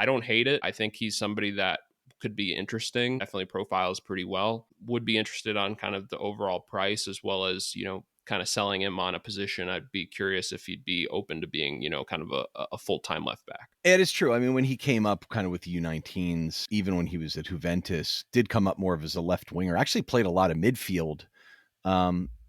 don't hate it. I think he's somebody that could be interesting, definitely profiles pretty well. Would be interested on kind of the overall price, as well as, kind of selling him on a position. I'd be curious if he'd be open to being, kind of a full-time left back. It is true. I mean, when he came up kind of with the U19s, even when he was at Juventus, did come up more of as a left winger, actually played a lot of midfield.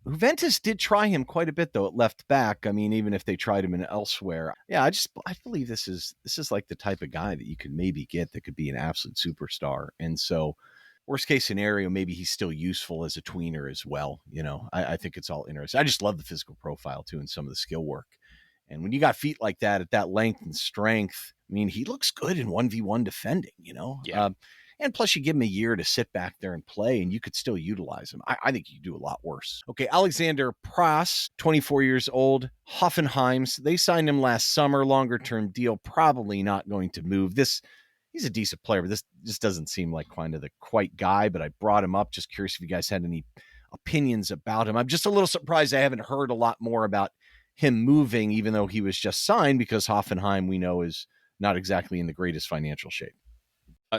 Juventus did try him quite a bit though at left back. I mean, even if they tried him in elsewhere. Yeah, I believe this is like the type of guy that you could maybe get that could be an absolute superstar. And so worst case scenario, maybe he's still useful as a tweener as well. I think it's all interesting. I just love the physical profile too and some of the skill work. And when you got feet like that at that length and strength, I mean, he looks good in 1v1 defending, Yeah. And plus you give him a year to sit back there and play and you could still utilize him. I think you do a lot worse. Okay. Alexander Pras, 24 years old, Hoffenheim's. They signed him last summer, longer term deal, probably not going to move. He's a decent player, but this just doesn't seem like kind of the quite guy, but I brought him up. Just curious if you guys had any opinions about him. I'm just a little surprised I haven't heard a lot more about him moving, even though he was just signed, because Hoffenheim, we know, is not exactly in the greatest financial shape.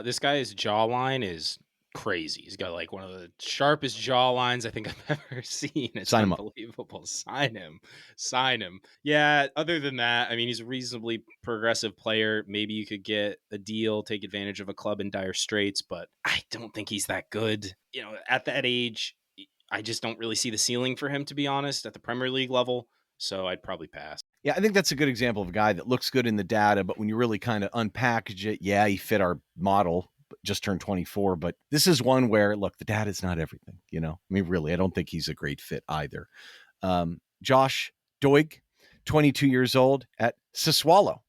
This guy's jawline is crazy. He's got like one of the sharpest jawlines I think I've ever seen. It's Sign him up. unbelievable. Sign him. Yeah, other than that, I mean, he's a reasonably progressive player. Maybe you could get a deal, take advantage of a club in dire straits, but I don't think he's that good. At that age, I just don't really see the ceiling for him, to be honest, at the Premier League level. So I'd probably pass. Yeah, I think that's a good example of a guy that looks good in the data, but when you really kind of unpackage it, yeah, he fit our model, just turned 24. But this is one where, look, the data is not everything, I mean, really, I don't think he's a great fit either. Josh Doig, 22 years old at Sassuolo.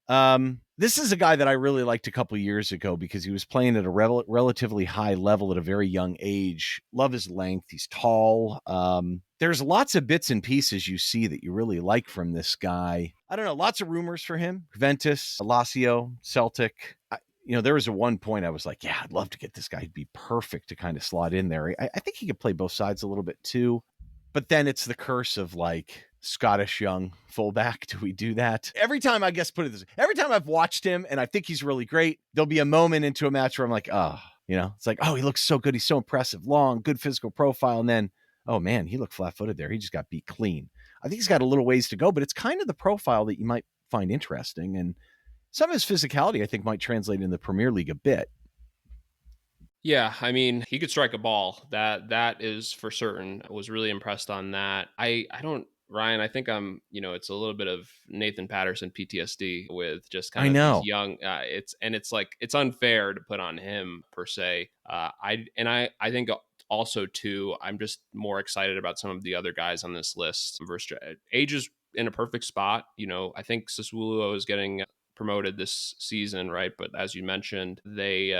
This is a guy that I really liked a couple years ago because he was playing at a relatively high level at a very young age. Love his length. He's tall. There's lots of bits and pieces you see that you really like from this guy. I don't know. Lots of rumors for him. Juventus, Lazio, Celtic. There was one point I was like, yeah, I'd love to get this guy. He'd be perfect to kind of slot in there. I think he could play both sides a little bit too. But then it's the curse of like Scottish young fullback. Do we do that? Every time, I guess, every time I've watched him and I think he's really great, there'll be a moment into a match where I'm like, it's like, oh, he looks so good. He's so impressive, long, good physical profile. And then, oh man, he looked flat-footed there. He just got beat clean. I think he's got a little ways to go, but it's kind of the profile that you might find interesting. And some of his physicality, I think, might translate in the Premier League a bit. Yeah, I mean, he could strike a ball. That is for certain. I was really impressed on that. I don't, Ryan, I think it's a little bit of Nathan Patterson PTSD with just kind of these young. It's like it's unfair to put on him per se. I think also too, I'm just more excited about some of the other guys on this list. Versus age is in a perfect spot. I think Sassuolo is getting promoted this season, right? But as you mentioned, they.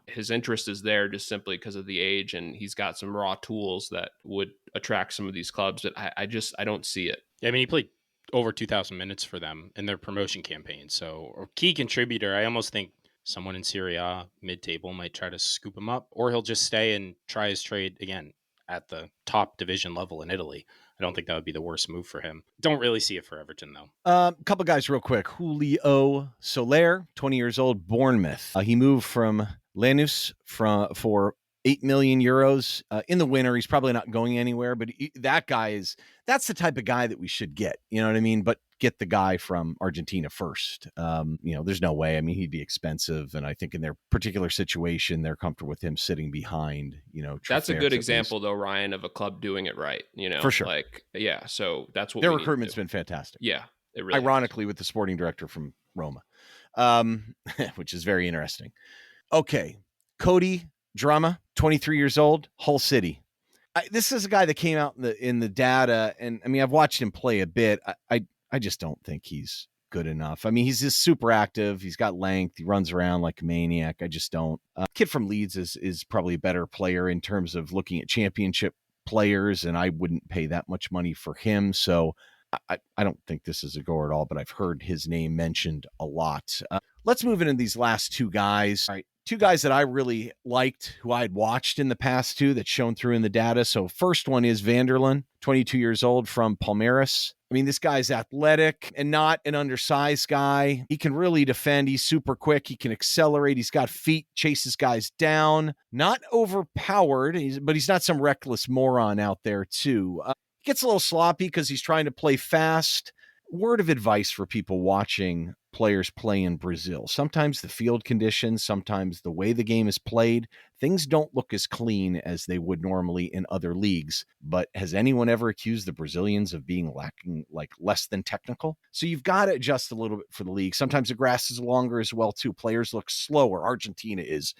His interest is there just simply because of the age, and he's got some raw tools that would attract some of these clubs that I don't see it. Yeah, I mean, he played over 2,000 minutes for them in their promotion campaign. So, a key contributor. I almost think someone in Serie A mid-table might try to scoop him up, or he'll just stay and try his trade again at the top division level in Italy. I don't think that would be the worst move for him. Don't really see it for Everton, though. A couple guys real quick. Julio Soler, 20 years old, Bournemouth. He moved from Lanús for 8 million euros in the winter. He's probably not going anywhere, but that's the type of guy that we should get. You know what I mean? But get the guy from Argentina first. There's no way. I mean, he'd be expensive. And I think in their particular situation, they're comfortable with him sitting behind, That's a good example though, Ryan, of a club doing it right, For sure. So that's what their recruitment's been fantastic. Yeah. It really ironically with the sporting director from Roma, which is very interesting. Okay. Cody Drama, 23 years old, Hull City. This is a guy that came out in the data. And I mean, I've watched him play a bit. I just don't think he's good enough. I mean, he's just super active. He's got length. He runs around like a maniac. I just don't. Kid from Leeds is probably a better player in terms of looking at championship players, and I wouldn't pay that much money for him. So I don't think this is a go at all, but I've heard his name mentioned a lot. Let's move into these last two guys. All right. Two guys that I really liked, who I had watched in the past too, that's shown through in the data. So first one is Vanderlan, 22 years old from Palmeiras. I mean, this guy's athletic and not an undersized guy. He can really defend. He's super quick. He can accelerate. He's got feet, chases guys down. Not overpowered, but he's not some reckless moron out there too. He gets a little sloppy because he's trying to play fast. Word of advice for people watching players play in Brazil. Sometimes the field conditions, sometimes the way the game is played, things don't look as clean as they would normally in other leagues. But has anyone ever accused the Brazilians of being lacking, like less than technical? So you've got to adjust a little bit for the league. Sometimes the grass is longer as well, too. Players look slower. Argentina is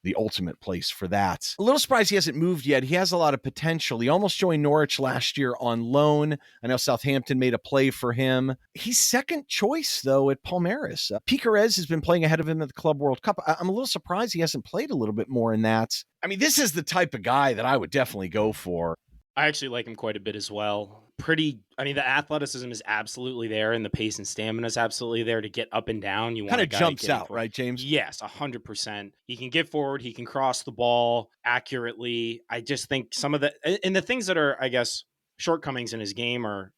the ultimate place for that. A little surprised he hasn't moved yet. He has a lot of potential. He almost joined Norwich last year on loan. I know Southampton made a play for him. He's second choice, though, at Palmeiras. Piquerez has been playing ahead of him at the Club World Cup. I'm a little surprised he hasn't played a little bit more in that. I mean, this is the type of guy that I would definitely go for. I actually like him quite a bit as well. The athleticism is absolutely there, and the pace and stamina is absolutely there to get up and down. You want kind a of guy jumps getting out, forward. right, James? Yes, 100%. He can get forward. He can cross the ball accurately. I just think some of the things that are, I guess, shortcomings in his game are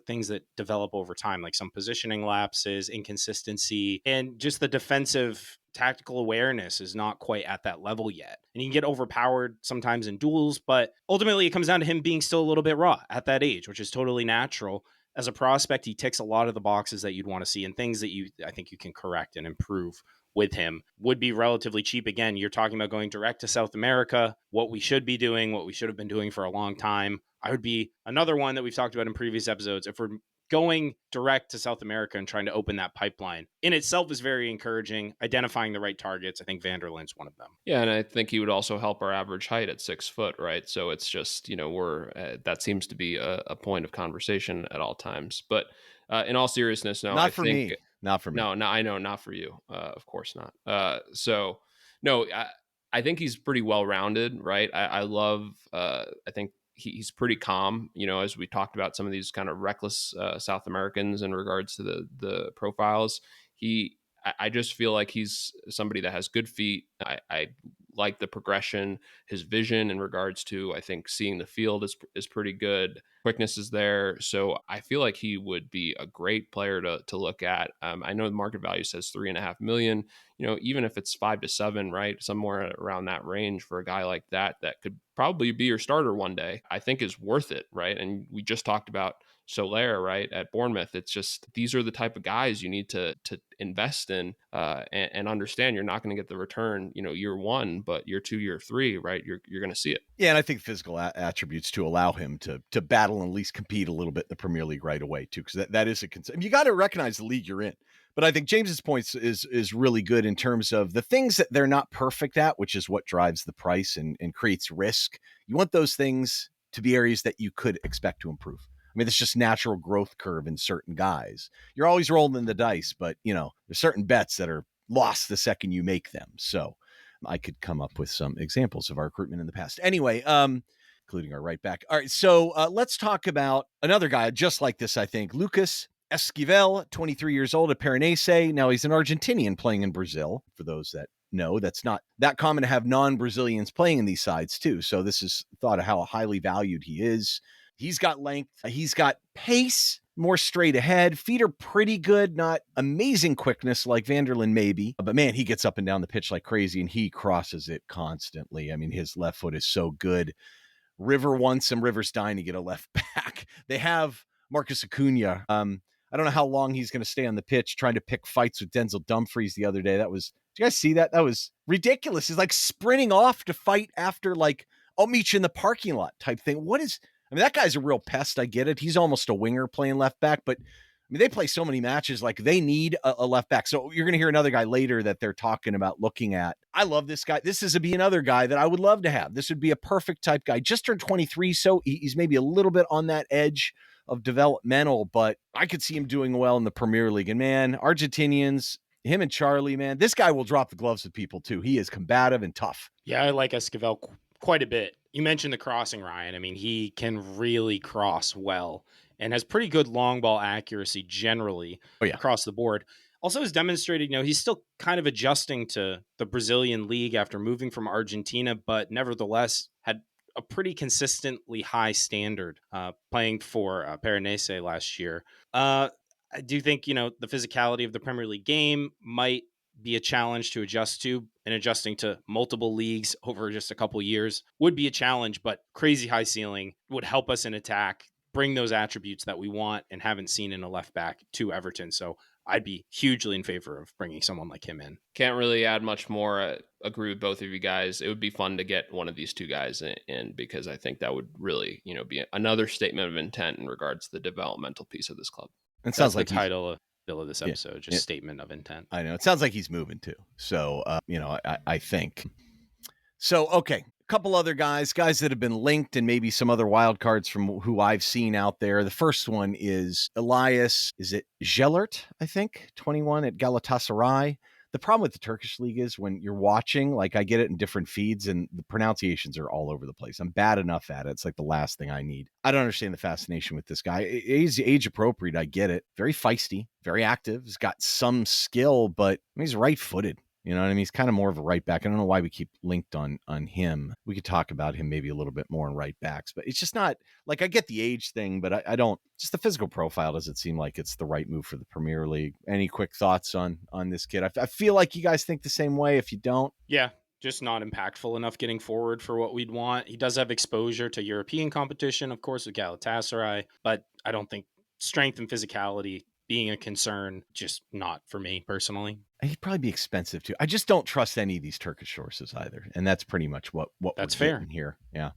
things that develop over time, like some positioning lapses, inconsistency, and just the defensive tactical awareness is not quite at that level yet. And he can get overpowered sometimes in duels, but ultimately it comes down to him being still a little bit raw at that age, which is totally natural. As a prospect, he ticks a lot of the boxes that you'd want to see, and things that I think you can correct and improve with him. Would be relatively cheap. Again, you're talking about going direct to South America, what we should be doing, what we should have been doing for a long time. I would be another one that we've talked about in previous episodes. If we're going direct to South America and trying to open that pipeline in itself is very encouraging. Identifying the right targets, I think Vanderlan's one of them. Yeah, and I think he would also help our average height at 6 foot, right? So it's just, that seems to be a point of conversation at all times. But in all seriousness, no, Not for me. No, I know, not for you. Of course not. I think he's pretty well-rounded, right? I love, I think he's pretty calm, as we talked about some of these kind of reckless South Americans in regards to the profiles. I just feel like he's somebody that has good feet. I like the progression, his vision in regards to, I think, seeing the field is pretty good. Quickness is there. So I feel like he would be a great player to look at. I know the market value says 3.5 million, even if it's 5 to 7, right? Somewhere around that range for a guy like that could probably be your starter one day, I think is worth it. Right. And we just talked about Jelleur, right, at Bournemouth. It's just, these are the type of guys you need to invest in and understand you're not going to get the return, year one, but year 2, year 3, right, you're going to see it. Yeah, and I think physical attributes to allow him to battle and at least compete a little bit in the Premier League right away too, because that is a concern. You got to recognize the league you're in. But I think James's points is really good in terms of the things that they're not perfect at, which is what drives the price and creates risk. You want those things to be areas that you could expect to improve. I mean, it's just natural growth curve in certain guys. You're always rolling the dice, but, there's certain bets that are lost the second you make them. So I could come up with some examples of our recruitment in the past. Anyway, including our right back. All right, so let's talk about another guy just like this, I think. Lucas Esquivel, 23 years old at Paranense. Now he's an Argentinian playing in Brazil. For those that know, that's not that common to have non-Brazilians playing in these sides too. So this is thought of how highly valued he is. He's got length. He's got pace, more straight ahead. Feet are pretty good, not amazing quickness like Vanderlan maybe. But man, he gets up and down the pitch like crazy and he crosses it constantly. I mean, his left foot is so good. River wants him. River's dying to get a left back. They have Marcus Acuna. I don't know how long he's going to stay on the pitch trying to pick fights with Denzel Dumfries the other day. Did you guys see that? That was ridiculous. He's like sprinting off to fight after I'll meet you in the parking lot type thing. That guy's a real pest. I get it. He's almost a winger playing left back, but they play so many matches. Like they need a left back. So you're going to hear another guy later that they're talking about looking at. I love this guy. This is another guy that I would love to have. This would be a perfect type guy. Just turned 23. So he's maybe a little bit on that edge of developmental, but I could see him doing well in the Premier League. And man, Argentinians, him and Charlie, man, this guy will drop the gloves with people too. He is combative and tough. Yeah, I like Esquivel quite a bit. You mentioned the crossing, Ryan. I mean, he can really cross well and has pretty good long ball accuracy generally across the board. Also has demonstrated, he's still kind of adjusting to the Brazilian league after moving from Argentina, but nevertheless had a pretty consistently high standard playing for Paranense last year. I do think, the physicality of the Premier League game might be a challenge to adjust to, and adjusting to multiple leagues over just a couple years would be a challenge, but crazy high ceiling would help us in attack, bring those attributes that we want and haven't seen in a left back to Everton. So I'd be hugely in favor of bringing someone like him in. Can't really add much more. I agree with both of you guys. It would be fun to get one of these two guys in because I think that would really, be another statement of intent in regards to the developmental piece of this club. It sounds like the title of this episode, just statement of intent. I know. It sounds like he's moving too. So, I think. So, okay. A couple other guys that have been linked and maybe some other wild cards from who I've seen out there. The first one is Elias. Is it Jelleur, I think, 21 at Galatasaray. The problem with the Turkish league is when you're watching, like I get it in different feeds and the pronunciations are all over the place. I'm bad enough at it. It's like the last thing I need. I don't understand the fascination with this guy. He's age appropriate. I get it. Very feisty, very active. He's got some skill, but he's right-footed. You know what I mean? He's kind of more of a right back. I don't know why we keep linked on him. We could talk about him maybe a little bit more in right backs, but it's just not like I get the age thing, but I don't. Just the physical profile doesn't seem like it's the right move for the Premier League. Any quick thoughts on this kid? I feel like you guys think the same way. If you don't, yeah, just not impactful enough getting forward for what we'd want. He does have exposure to European competition, of course, with Galatasaray, but I don't think strength and physicality being a concern, just not for me personally. He'd probably be expensive too. I just don't trust any of these Turkish sources either. And that's pretty much what that's we're fair getting here. Yeah.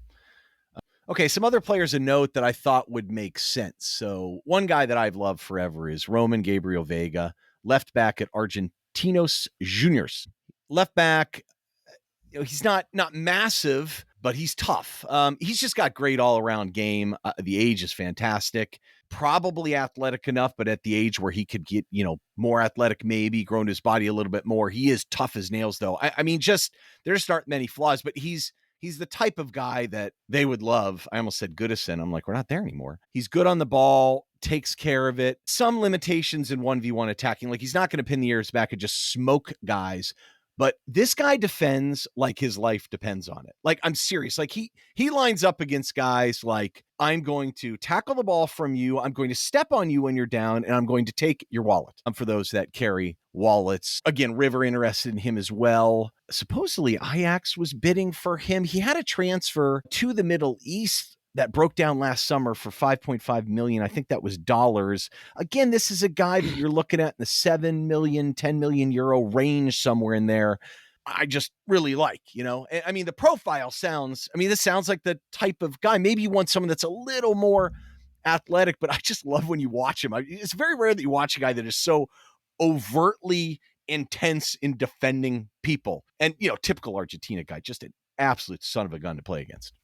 Okay. Some other players of note that I thought would make sense. So one guy that I've loved forever is Roman Gabriel Vega, left back at Argentinos Juniors. Left back, he's not massive, but he's tough. He's just got great all-around game. The age is fantastic. Probably athletic enough, but at the age where he could get, more athletic, maybe grown his body a little bit more. He is tough as nails, though. I mean, just there's not many flaws, but he's the type of guy that they would love. I almost said Goodison. I'm like, we're not there anymore. He's good on the ball, takes care of it. Some limitations in 1v1 attacking. Like he's not going to pin the ears back and just smoke guys. But this guy defends like his life depends on it. Like, I'm serious. Like, he lines up against guys like, I'm going to tackle the ball from you, I'm going to step on you when you're down, and I'm going to take your wallet. For those that carry wallets. Again, River interested in him as well. Supposedly, Ajax was bidding for him. He had a transfer to the Middle East that broke down last summer for 5.5 million. I think that was dollars. Again, this is a guy that you're looking at in the 7 million, 10 million euro range, somewhere in there. I just really like, I mean, the profile sounds like the type of guy. Maybe you want someone that's a little more athletic, but I just love when you watch him. It's very rare that you watch a guy that is so overtly intense in defending people. And, typical Argentina guy, just an absolute son of a gun to play against.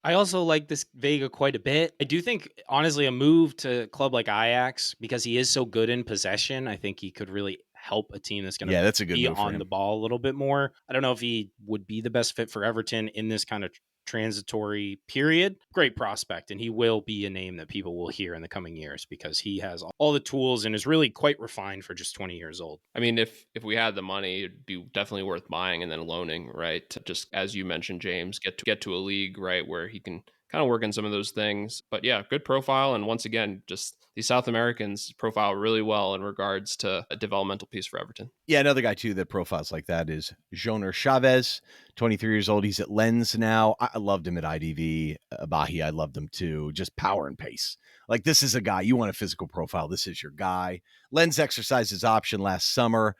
I also like this Vega quite a bit. I do think, honestly, a move to a club like Ajax, because he is so good in possession, I think he could really help a team that's going to be on the ball a little bit more. I don't know if he would be the best fit for Everton in this kind of transitory period. Great prospect, and he will be a name that people will hear in the coming years because he has all the tools and is really quite refined for just 20 years old. I mean, if we had the money, it'd be definitely worth buying and then loaning, right? Just as you mentioned, James, get to a league, right, where he can kind of work on some of those things. But yeah, good profile. And once again, just these South Americans profile really well in regards to a developmental piece for Everton. Yeah, another guy too that profiles like that is Jelleur Chavez, 23 years old. He's at Lens now. I loved him at IDV. Abahi, I loved him too. Just power and pace. Like, this is a guy, you want a physical profile, this is your guy. Lens exercised his option last summer.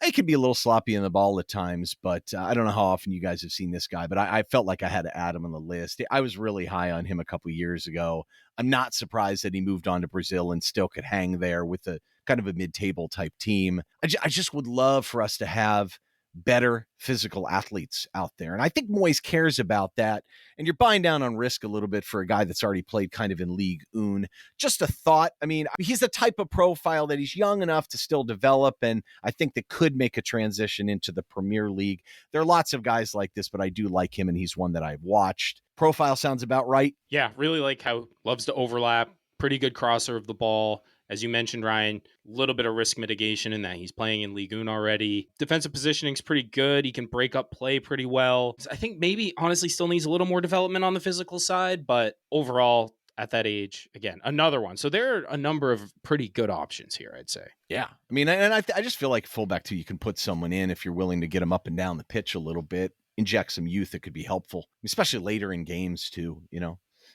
He could be a little sloppy in the ball at times, but I don't know how often you guys have seen this guy, but I felt like I had to add him on the list. I was really high on him a couple of years ago. I'm not surprised that he moved on to Brazil and still could hang there with a kind of a mid-table type team. I just would love for us to have better physical athletes out there. And I think Moyes cares about that. And you're buying down on risk a little bit for a guy that's already played kind of in Ligue 1. Just a thought. I mean, he's the type of profile that he's young enough to still develop. And I think that could make a transition into the Premier League. There are lots of guys like this, but I do like him. And he's one that I've watched. Profile sounds about right. Yeah, really like how loves to overlap. Pretty good crosser of the ball. As you mentioned, Ryan, a little bit of risk mitigation in that he's playing in Ligue 1 already. Defensive positioning is pretty good. He can break up play pretty well. I think maybe, honestly, still needs a little more development on the physical side, but overall, at that age, again, another one. So there are a number of pretty good options here, I'd say. Yeah. I mean, and I just feel like fullback, too, you can put someone in if you're willing to get them up and down the pitch a little bit, inject some youth that could be helpful, especially later in games, too,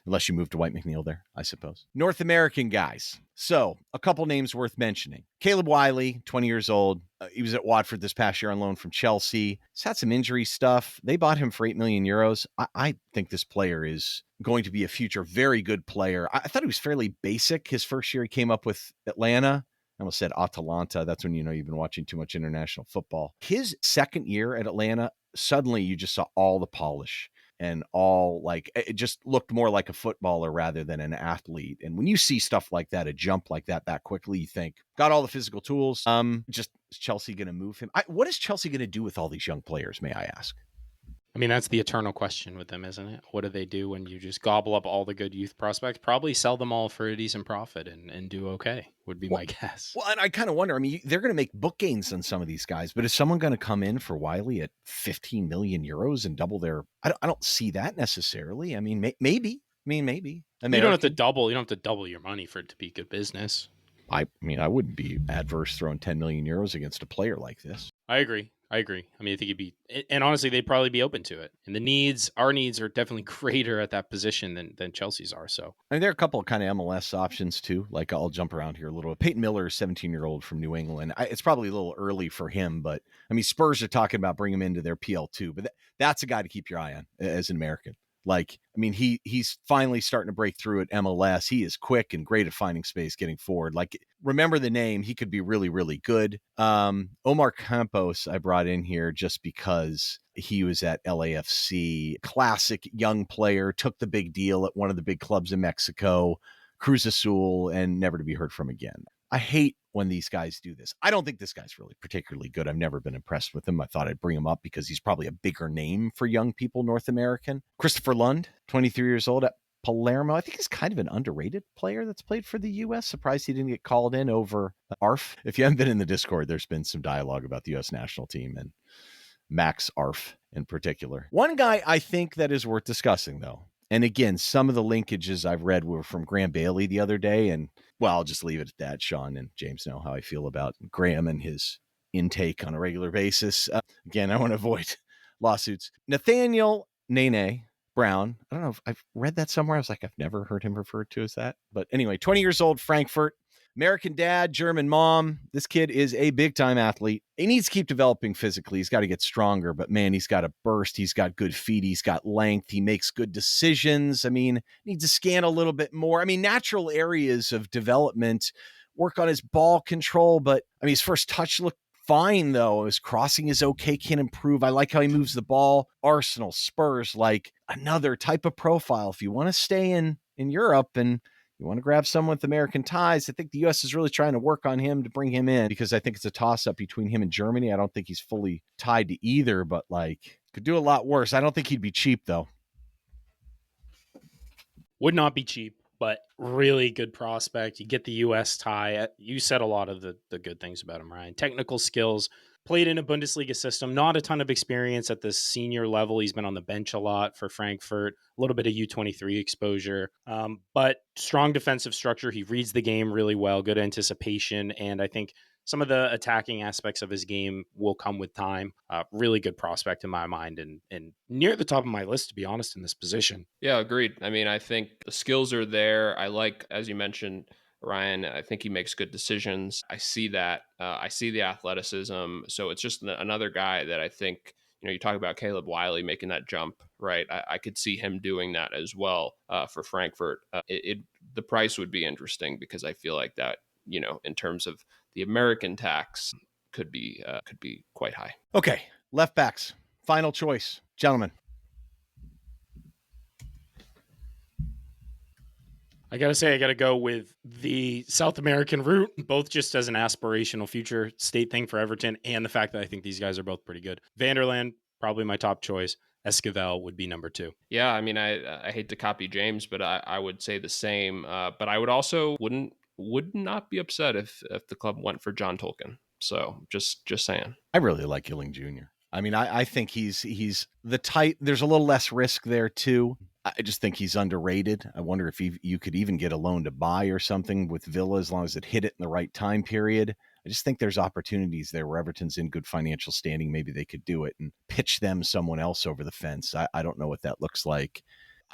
unless you move to White McNeil there, I suppose. North American guys. So a couple names worth mentioning. Caleb Wiley, 20 years old. He was at Watford this past year on loan from Chelsea. He's had some injury stuff. They bought him for €8 million. I think this player is going to be a future very good player. I thought he was fairly basic. His first year he came up with Atlanta. I almost said Atalanta. That's when you know you've been watching too much international football. His second year at Atlanta, suddenly you just saw all the polish and all like it just looked more like a footballer rather than an athlete. And when you see stuff like that, a jump like that quickly, you think got all the physical tools. Just is Chelsea going to move him? What is Chelsea going to do with all these young players? May I ask? I mean, that's the eternal question with them, isn't it? What do they do when you just gobble up all the good youth prospects? Probably sell them all for a decent profit and do okay, would be my guess. Well, and I kind of wonder, I mean, they're going to make book gains on some of these guys, but is someone going to come in for Wiley at €15 million and double their, I don't see that necessarily. I mean, maybe. American. You don't have to double your money for it to be good business. I mean, I wouldn't be adverse throwing €10 million against a player like this. I agree. I mean, I think it'd be, and honestly, they'd probably be open to it. And our needs are definitely greater at that position than Chelsea's are. So, I mean, there are a couple of kind of MLS options too. Like I'll jump around here a little. Peyton Miller, 17-year-old from New England. It's probably a little early for him, but I mean, Spurs are talking about bringing him into their PL2, but that's a guy to keep your eye on as an American. Like, I mean, he's finally starting to break through at MLS. He is quick and great at finding space, getting forward. Like, remember the name. He could be really, really good. Omar Campos I brought in here just because he was at LAFC. Classic young player, took the big deal at one of the big clubs in Mexico, Cruz Azul, and never to be heard from again. I hate when these guys do this. I don't think this guy's really particularly good. I've never been impressed with him. I thought I'd bring him up because he's probably a bigger name for young people, North American. Christopher Lund, 23 years old at Palermo. I think he's kind of an underrated player that's played for the U.S. Surprised he didn't get called in over Arf. If you haven't been in the Discord, there's been some dialogue about the U.S. national team and Max Arf in particular. One guy I think that is worth discussing, though, and again, some of the linkages I've read were from Graham Bailey the other day. And, well, I'll just leave it at that. Sean and James know how I feel about Graham and his intake on a regular basis. Again, I want to avoid lawsuits. Nathaniel Nene Brown. I don't know if I've read that somewhere. I was like, I've never heard him referred to as that. But anyway, 20 years old, Frankfurt. American dad, German mom. This kid is a big-time athlete. He needs to keep developing physically. He's got to get stronger, but man, he's got a burst. He's got good feet. He's got length. He makes good decisions. I mean, needs to scan a little bit more. I mean, natural areas of development, work on his ball control, but I mean, his first touch looked fine, though. His crossing is okay, can improve. I like how he moves the ball. Arsenal, Spurs, like another type of profile. If you want to stay in Europe and you want to grab someone with American ties, I think the U.S. is really trying to work on him to bring him in because I think it's a toss-up between him and Germany. I don't think he's fully tied to either, but like could do a lot worse. I don't think he'd be cheap, though. Would not be cheap, but really good prospect. You get the U.S. tie. You said a lot of the good things about him, Ryan. Technical skills, played in a Bundesliga system, not a ton of experience at the senior level. He's been on the bench a lot for Frankfurt, a little bit of U23 exposure, but strong defensive structure. He reads the game really well, good anticipation, and I think some of the attacking aspects of his game will come with time. Really good prospect in my mind and near the top of my list, to be honest, in this position. Yeah, agreed. I mean, I think the skills are there. I like, as you mentioned, Ryan, I think he makes good decisions. I see that. I see the athleticism. So it's just another guy that I think, you talk about Caleb Wiley making that jump, right? I could see him doing that as well for Frankfurt. The price would be interesting because I feel like that, in terms of the American tax could be quite high. Okay. Left backs. Final choice. Gentlemen. I got to say, I got to go with the South American route, both just as an aspirational future state thing for Everton and the fact that I think these guys are both pretty good. Vanderlan, probably my top choice. Esquivel would be number 2. Yeah, I mean, I hate to copy James, but I would say the same. But I would also would not be upset if the club went for John Tolkin. So just saying. I really like Gilling Jr. I mean, I think he's the type. There's a little less risk there too. I just think he's underrated. I wonder if you could even get a loan to buy or something with Villa as long as it hit it in the right time period. I just think there's opportunities there where Everton's in good financial standing. Maybe they could do it and pitch them someone else over the fence. I don't know what that looks like.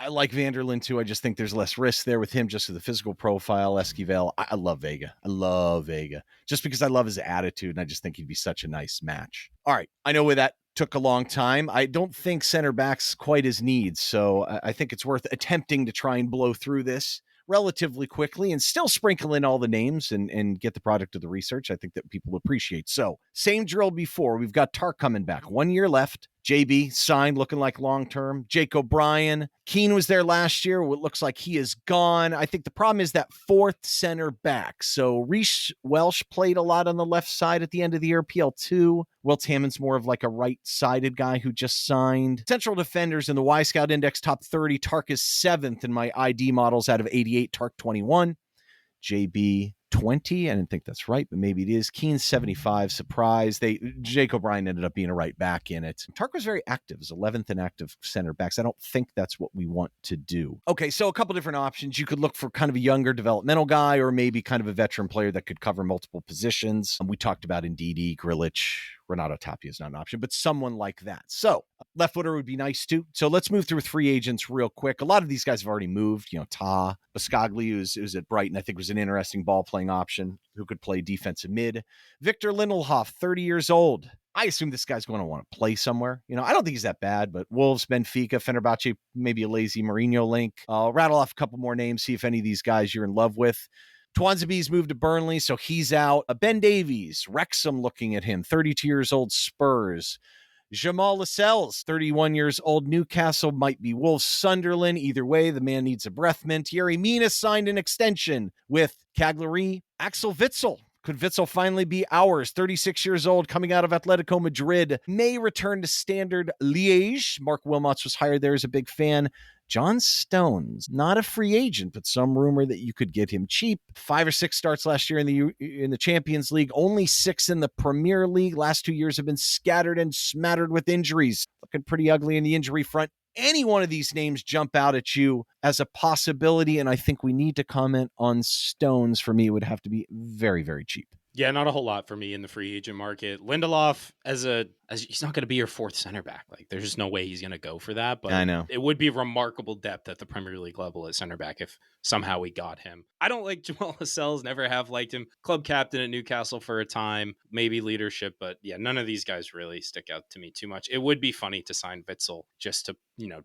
I like Vanderlan too. I just think there's less risk there with him, just with the physical profile. Esquivel, I love Vega. I love Vega just because I love his attitude, and I just think he'd be such a nice match. All right, I know where that took a long time. I don't think center back's quite his needs, so I think it's worth attempting to try and blow through this relatively quickly and still sprinkle in all the names and get the product of the research. I think that people appreciate. So same drill before. We've got Tark coming back. 1 year left. JB signed, looking like long-term. Jake O'Brien. Keane was there last year. It looks like he is gone. I think the problem is that fourth center back. So Reece Welsh played a lot on the left side at the end of the year, PL2. Wilt Hammond's more of like a right-sided guy who just signed. Central defenders in the Wyscout Index top 30. Tark is 7th in my ID models out of 88. Tark 21. JB 20. I didn't think that's right, but maybe it is. Keane 75. Surprise. Jake O'Brien ended up being a right back in it. Tark was very active, is 11th in active center backs. I don't think that's what we want to do. Okay, so a couple different options. You could look for kind of a younger developmental guy, or maybe kind of a veteran player that could cover multiple positions. We talked about Ndidi, Grilic. Renato Tapia is not an option, but someone like that. So left footer would be nice too. So let's move through free agents real quick. A lot of these guys have already moved. Biscagli, who's at Brighton, I think was an interesting ball playing option who could play defensive mid. Victor Lindelhoff, 30 years old. I assume this guy's going to want to play somewhere. I don't think he's that bad, but Wolves, Benfica, Fenerbahce, maybe a lazy Mourinho link. I'll rattle off a couple more names, see if any of these guys you're in love with. Twanzebe's moved to Burnley, so he's out. Ben Davies, Wrexham looking at him, 32 years old, Spurs. Jamal Lascelles, 31 years old, Newcastle, might be Wolves, Sunderland. Either way, the man needs a breath mint. Yerry Mina signed an extension with Cagliari. Axel Witsel. Could Witsel finally be ours? 36 years old, coming out of Atletico Madrid. May return to Standard Liège. Mark Wilmots was hired there as a big fan. John Stones, not a free agent, but some rumor that you could get him cheap. 5 or 6 starts last year in the Champions League, only 6 in the Premier League. Last 2 years have been scattered and smattered with injuries. Looking pretty ugly in the injury front. Any one of these names jump out at you as a possibility, and I think we need to comment on Stones. For me, it would have to be very, very cheap. Yeah, not a whole lot for me in the free agent market. Lindelof, as he's not going to be your fourth center back. Like, there's just no way he's going to go for that. But I know it would be remarkable depth at the Premier League level at center back if somehow we got him. I don't like Jamal Lascelles, never have liked him. Club captain at Newcastle for a time, maybe leadership, but yeah, none of these guys really stick out to me too much. It would be funny to sign Witsel just to,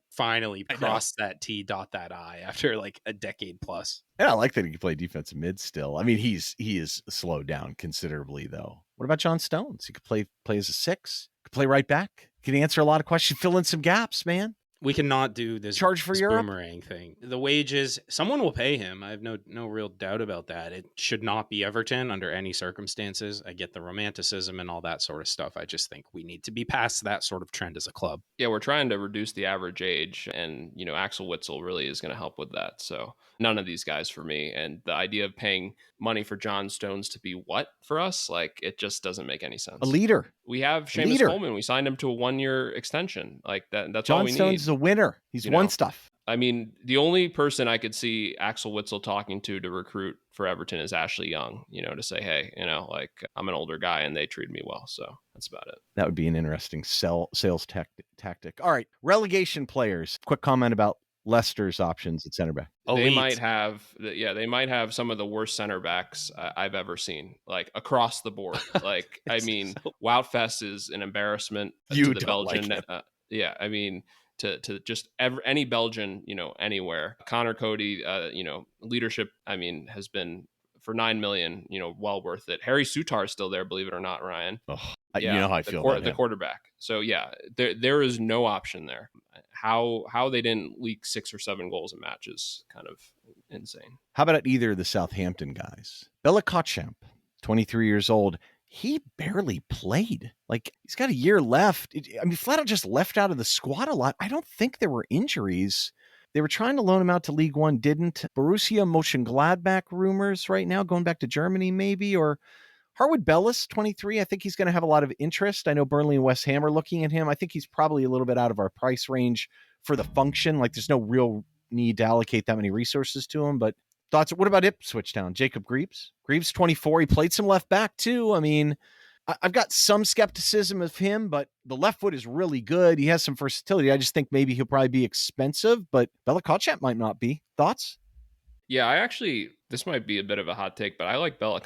finally cross that T, dot that I after like a decade plus. And I like that he can play defensive mid still. I mean, he is slowed down considerably though. What about John Stones? He could play as a 6, could play right back, could answer a lot of questions, fill in some gaps, man. We cannot do this charge for Europe boomerang thing. The wages, someone will pay him. I have no real doubt about that. It should not be Everton under any circumstances. I get the romanticism and all that sort of stuff. I just think we need to be past that sort of trend as a club. Yeah, we're trying to reduce the average age, and Axel Witsel really is going to help with that. So none of these guys for me. And the idea of paying money for John Stones to be what for us? Like, it just doesn't make any sense. A leader. We have Seamus Coleman. We signed him to a 1-year extension. Like that's John all we Stones need. is a winner. He's won stuff. I mean, the only person I could see Axel Witsel talking to recruit for Everton is Ashley Young, to say, hey, like, I'm an older guy and they treat me well. So that's about it. That would be an interesting sales tactic. All right. Relegation players. Quick comment about Leicester's options at center back. They might have some of the worst center backs I've ever seen, like across the board. Like, I mean, Woutfest is an embarrassment to the Belgian. To just any Belgian, anywhere. Connor Cody, leadership, has been for 9 million, well worth it. Harry Sutar is still there, believe it or not, Ryan. Oh, you know how I feel about the quarterback. So yeah, there is no option there. How they didn't leak 6 or 7 goals in matches, kind of insane. How about either of the Southampton guys? Bella Kotchamp, 23 years old. He barely played. Like, he's got a year left. Flat out just left out of the squad a lot. I don't think there were injuries. They were trying to loan him out to League One, didn't. Borussia Mönchengladbach rumors right now, going back to Germany maybe, or Harwood Bellis, 23. I think he's going to have a lot of interest. I know Burnley and West Ham are looking at him. I think he's probably a little bit out of our price range for the function. Like, there's no real need to allocate that many resources to him, but thoughts? What about Ipswich Town? Jacob Greaves? Greaves, 24. He played some left back too. I've got some skepticism of him, but the left foot is really good. He has some versatility. I just think maybe he'll probably be expensive, but Bella might not be. Thoughts? Yeah, this might be a bit of a hot take, but I like Bella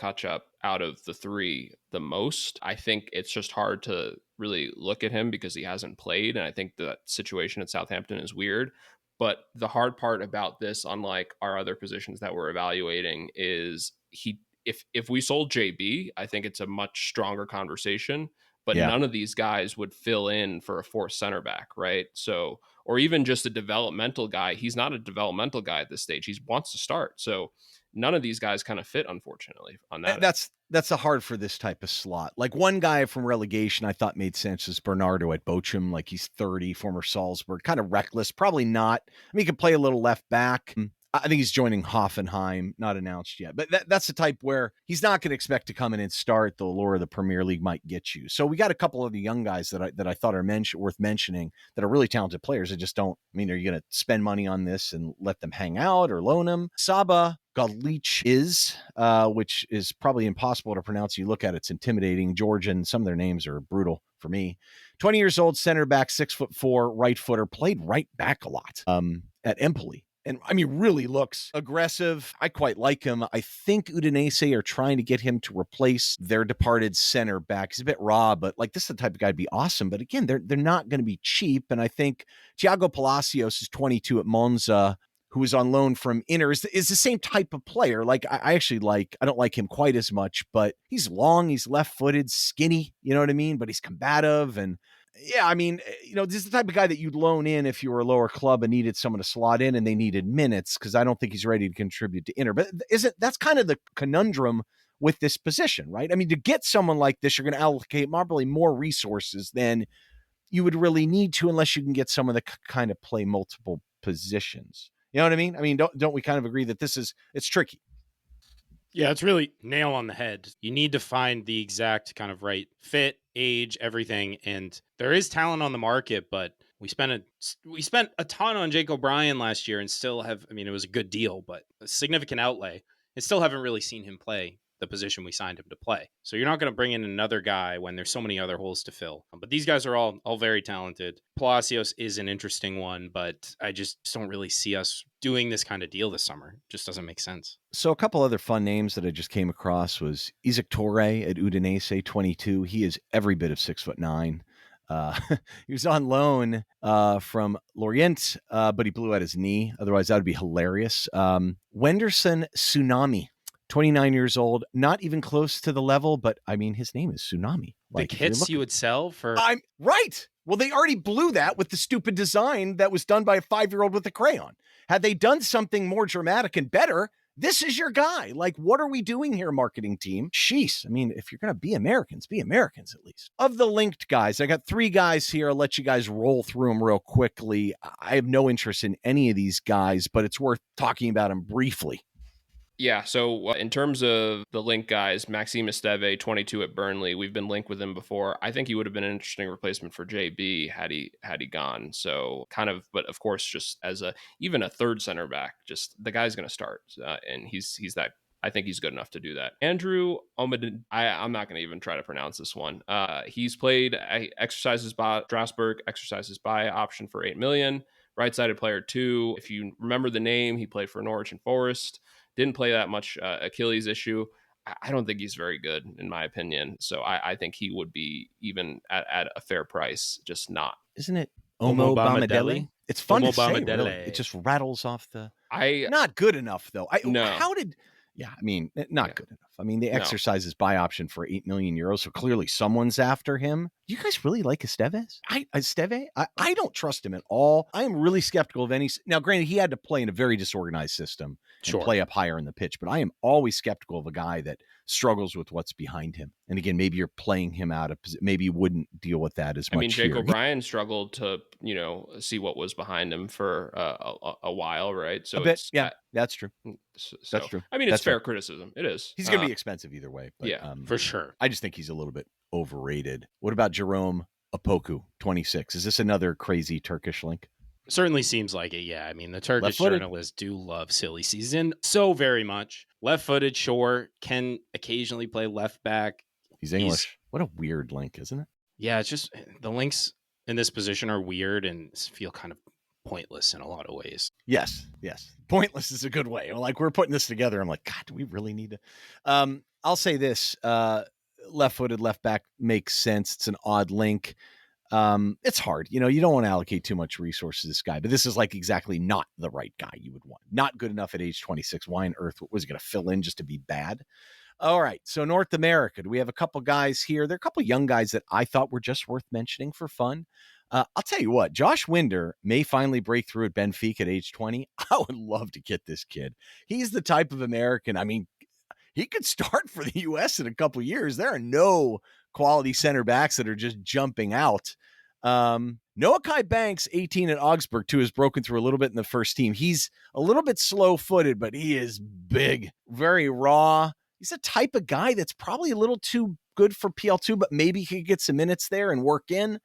out of the three the most. I think it's just hard to really look at him because he hasn't played. And I think that situation at Southampton is weird. But the hard part about this, unlike our other positions that we're evaluating, is if we sold JB, I think it's a much stronger conversation. But none of these guys would fill in for a fourth center back, right? So, or even just a developmental guy. He's not a developmental guy at this stage. He wants to start. So none of these guys kind of fit, unfortunately, on that. That's a hard for this type of slot. Like one guy from relegation I thought made sense is Bernardo at Bochum. Like he's 30, former Salzburg, kind of reckless. Probably not. I mean, he could play a little left back. I think he's joining Hoffenheim, not announced yet. But that's the type where he's not going to expect to come in and start. The allure of the Premier League might get you. So we got a couple of the young guys that I thought are worth mentioning that are really talented players. I just don't. I mean, are you going to spend money on this and let them hang out or loan them? Saba Galich which is probably impossible to pronounce. You look at it, it's intimidating. Georgian, some of their names are brutal for me. 20 years old, center back, 6'4", right footer, played right back a lot at Empoli. And I mean, really looks aggressive. I quite like him. I think Udinese are trying to get him to replace their departed center back. He's a bit raw, but like this is the type of guy to be awesome. But again, they're not going to be cheap. And I think Thiago Palacios is 22 at Monza, who is on loan from Inter, is the same type of player. Like I don't like him quite as much, but he's long, he's left-footed, skinny, you know what I mean? But he's combative. And yeah, I mean, this is the type of guy that you'd loan in if you were a lower club and needed someone to slot in and they needed minutes, because I don't think he's ready to contribute to Inter. But that's kind of the conundrum with this position, right? I mean, to get someone like this, you're going to allocate probably more resources than you would really need to, unless you can get someone that kind of play multiple positions. You know what I mean? I mean, don't we kind of agree that it's tricky? Yeah, it's really nail on the head. You need to find the exact kind of right fit, age, everything. And there is talent on the market, but we spent a ton on Jake O'Brien last year and still have, I mean, it was a good deal, but a significant outlay, and still haven't really seen him play the position we signed him to play. So you're not going to bring in another guy when there's so many other holes to fill. But these guys are all very talented. Palacios is an interesting one, but I just don't really see us doing this kind of deal this summer. It just doesn't make sense. So a couple other fun names that I just came across was Isaac Torre at Udinese, 22. He is every bit of 6'9". He was on loan from Lorient, but he blew out his knee. Otherwise, that would be hilarious. Wenderson Tsunami, 29 years old, not even close to the level, but I mean, his name is Tsunami. Like, the kits you would sell for... I'm right. Well, they already blew that with the stupid design that was done by a 5-year-old with a crayon. Had they done something more dramatic and better, this is your guy. Like, what are we doing here, marketing team? Sheesh. I mean, if you're going to be Americans at least. Of the linked guys, I got 3 guys here. I'll let you guys roll through them real quickly. I have no interest in any of these guys, but it's worth talking about them briefly. Yeah, so in terms of the link guys, Maxime Esteve, 22 at Burnley, we've been linked with him before. I think he would have been an interesting replacement for JB had he gone. So kind of, but of course, just as even a third center back, just the guy's going to start, and he's that. I think he's good enough to do that. Andrew Omid, I'm not going to even try to pronounce this one. He's played exercises by Strasbourg, exercises by option for $8 million. Right-sided player 2. If you remember the name, he played for Norwich and Forest. Didn't play that much. Achilles issue. I don't think he's very good, in my opinion. So I think he would be even at a fair price, just not. Isn't it Omo Bamidele? It's fun to say, really. It just rattles off the... Not good enough, though. No. Yeah, I mean, not good enough. I mean, the exercise is buy option for €8 million, so clearly someone's after him. Do you guys really like Esteve? I don't trust him at all. I am really skeptical of any... Now, granted, he had to play in a very disorganized system and play up higher in the pitch, but I am always skeptical of a guy that struggles with what's behind him. And again, maybe you're playing him out of... Maybe you wouldn't deal with that as much. I mean, Jake O'Brien struggled to, see what was behind him for a while, right? So that's true. That's true. I mean, it's fair criticism. It is. He's going to be expensive either way. But, for sure. I just think he's a little bit overrated. What about Jerome Opoku, 26? Is this another crazy Turkish link? Certainly seems like it, yeah. I mean, the Turkish journalists do love silly season so very much. Left-footed, sure, can occasionally play left back. He's English. What a weird link, isn't it? Yeah, it's just the links in this position are weird and feel kind of pointless in a lot of ways. Yes. Pointless is a good way. Like, we're putting this together. I'm like, God, do we really need to? I'll say this: left-footed left back makes sense. It's an odd link. It's hard. You don't want to allocate too much resources to this guy, but this is like exactly not the right guy you would want. Not good enough at age 26. Why on earth was he going to fill in just to be bad? All right. So North America, do we have a couple guys here? There are a couple young guys that I thought were just worth mentioning for fun. I'll tell you what, Josh Winder may finally break through at Benfica at age 20. I would love to get this kid. He's the type of American. I mean, he could start for the U.S. in a couple of years. There are no quality center backs that are just jumping out. Noah Kai Banks, 18 at Augsburg, too, has broken through a little bit in the first team. He's a little bit slow-footed, but he is big, very raw. He's a type of guy that's probably a little too good for PL2, but maybe he could get some minutes there and work in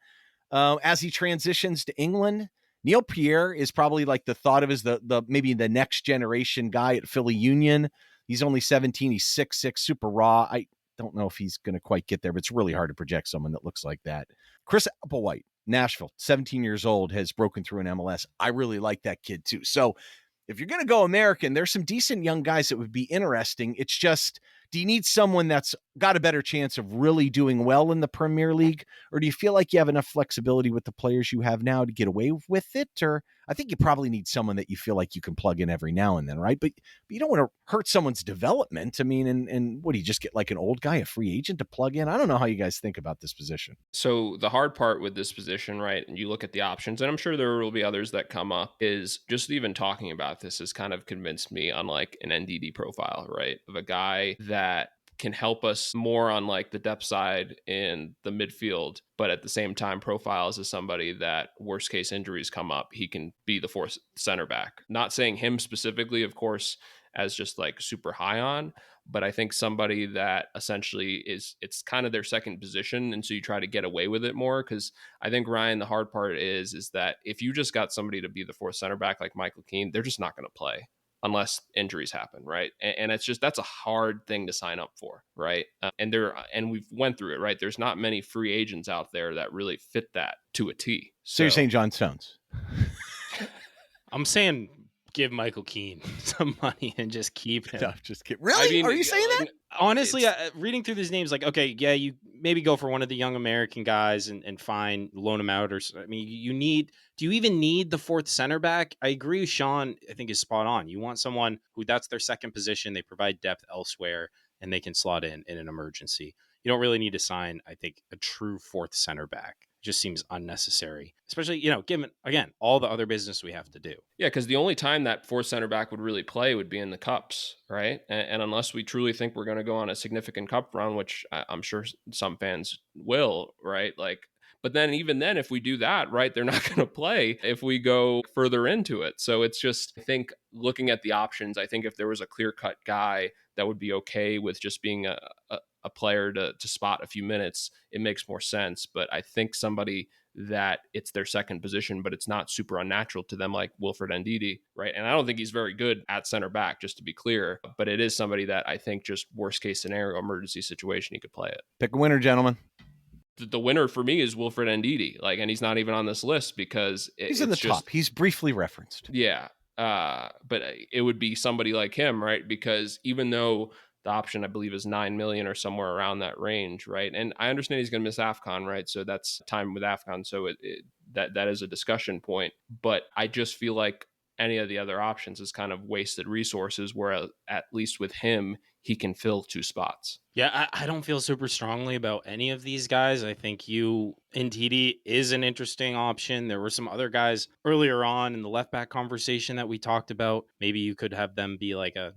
as he transitions to England. Neil Pierre is probably like the thought of as the maybe the next generation guy at Philly Union. He's only 17. He's 6'6", super raw. I don't know if he's going to quite get there, but it's really hard to project someone that looks like that. Chris Applewhite, Nashville, 17 years old, has broken through in MLS. I really like that kid too. So if you're going to go American, there's some decent young guys that would be interesting. It's just, do you need someone that's got a better chance of really doing well in the Premier League? Or do you feel like you have enough flexibility with the players you have now to get away with it? Or I think you probably need someone that you feel like you can plug in every now and then, right? But you don't want to hurt someone's development. I mean, and what do you just get, like an old guy, a free agent to plug in? I don't know how you guys think about this position. So the hard part with this position, right, and you look at the options, and I'm sure there will be others that come up, is just even talking about this has kind of convinced me on like an NDD profile, right, of a guy that can help us more on like the depth side in the midfield, but at the same time profiles as somebody that worst case injuries come up, he can be the fourth center back. Not saying him specifically, of course, as just like super high on, but I think somebody that essentially it's kind of their second position. And so you try to get away with it more. Cause I think, Ryan, the hard part is that if you just got somebody to be the fourth center back like Michael Keane, they're just not going to play unless injuries happen, right? And it's just, that's a hard thing to sign up for, right? And we've went through it, right? There's not many free agents out there that really fit that to a T. So you're saying John Stones? I'm saying give Michael Keane some money and just keep him. No, just kidding. Really? I mean, are you saying that? Honestly, reading through these names, like, okay, yeah, you maybe go for one of the young American guys and loan him out. Or, I mean, do you even need the fourth center back? I agree with Sean, I think is spot on. You want someone who that's their second position. They provide depth elsewhere and they can slot in an emergency. You don't really need to sign, I think, a true fourth center back. Just seems unnecessary, especially, given, again, all the other business we have to do. Yeah, because the only time that fourth center back would really play would be in the cups, right? And unless we truly think we're going to go on a significant cup run, which I'm sure some fans will, right? But then even then, if we do that, right, they're not going to play if we go further into it. So it's just, I think, looking at the options, I think if there was a clear-cut guy that would be okay with just being a player to spot a few minutes, it makes more sense. But I think somebody that it's their second position, but it's not super unnatural to them, like Wilfred Ndidi, right? And I don't think he's very good at center back, just to be clear, but it is somebody that I think just worst case scenario, emergency situation, he could play it. Pick a winner, gentlemen. The winner for me is Wilfred Ndidi, and he's not even on this list because he's in the top. He's briefly referenced. Yeah. But it would be somebody like him, right? Because even though the option, I believe, is 9 million or somewhere around that range, right? And I understand he's going to miss AFCON, right? So that's time with AFCON. So that is a discussion point. But I just feel like any of the other options is kind of wasted resources, where at least with him, he can fill two spots. Yeah, I don't feel super strongly about any of these guys. I think Ndidi is an interesting option. There were some other guys earlier on in the left back conversation that we talked about. Maybe you could have them be like a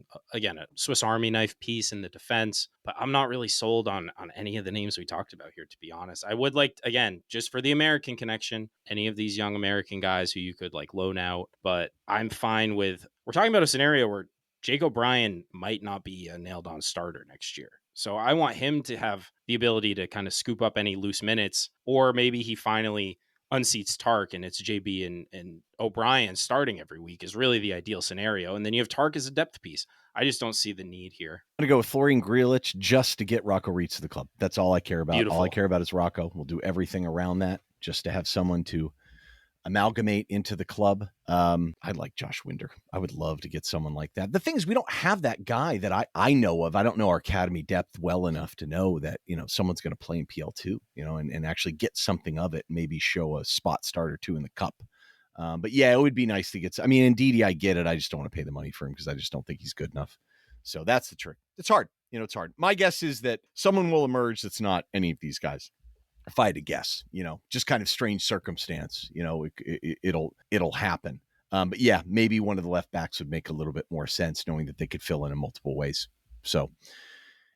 Swiss Army knife piece in the defense. But I'm not really sold on any of the names we talked about here, to be honest. I would like, again, just for the American connection, any of these young American guys who you could like loan out. But I'm fine with, we're talking about a scenario where Jake O'Brien might not be a nailed-on starter next year. So I want him to have the ability to kind of scoop up any loose minutes, or maybe he finally unseats Tark and it's JB and O'Brien starting every week is really the ideal scenario. And then you have Tark as a depth piece. I just don't see the need here. I'm going to go with Florian Grealish just to get Rocco Reitz to the club. That's all I care about. Beautiful. All I care about is Rocco. We'll do everything around that just to have someone to amalgamate into the club. I like Josh Winder. I would love to get someone like that. The thing is, we don't have that guy that I know of. I don't know our academy depth well enough to know that, someone's going to play in PL2, and actually get something of it, maybe show a spot start or two in the cup. But yeah, it would be nice to get, Ndidi, I get it. I just don't want to pay the money for him because I just don't think he's good enough. So that's the trick. It's hard. It's hard. My guess is that someone will emerge that's not any of these guys. If I had to guess, just kind of strange circumstance, it'll happen. But yeah, maybe one of the left backs would make a little bit more sense knowing that they could fill in multiple ways. So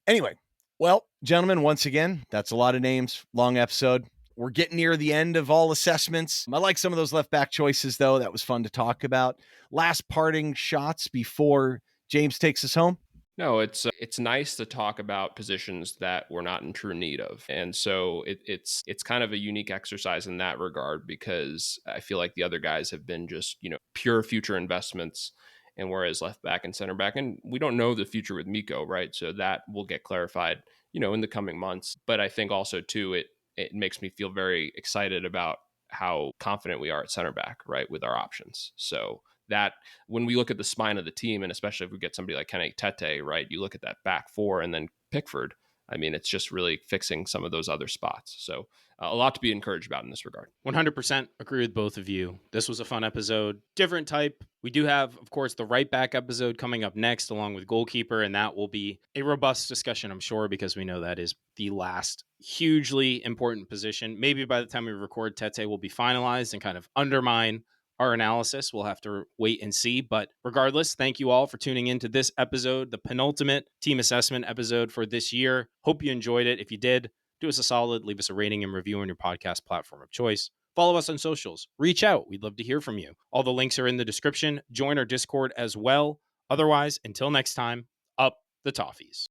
anyway, well, gentlemen, once again, that's a lot of names, long episode. We're getting near the end of all assessments. I like some of those left back choices, though. That was fun to talk about. Last parting shots before James takes us home. No, it's nice to talk about positions that we're not in true need of. And so it's kind of a unique exercise in that regard, because I feel like the other guys have been just, pure future investments. And whereas left back and center back, and we don't know the future with Miko, right? So that will get clarified, in the coming months. But I think also too, it makes me feel very excited about how confident we are at center back, right, with our options. So that when we look at the spine of the team, and especially if we get somebody like Kenny Tete, right, you look at that back four and then Pickford, it's just really fixing some of those other spots. So a lot to be encouraged about in this regard. 100% agree with both of you. This was a fun episode, different type. We do have, of course, the right back episode coming up next, along with goalkeeper, and that will be a robust discussion, I'm sure, because we know that is the last hugely important position. Maybe by the time we record, Tete will be finalized and kind of undermine our analysis. We'll have to wait and see. But regardless, thank you all for tuning into this episode, the penultimate team assessment episode for this year. Hope you enjoyed it. If you did, do us a solid, leave us a rating and review on your podcast platform of choice. Follow us on socials. Reach out. We'd love to hear from you. All the links are in the description. Join our Discord as well. Otherwise, until next time, up the Toffees.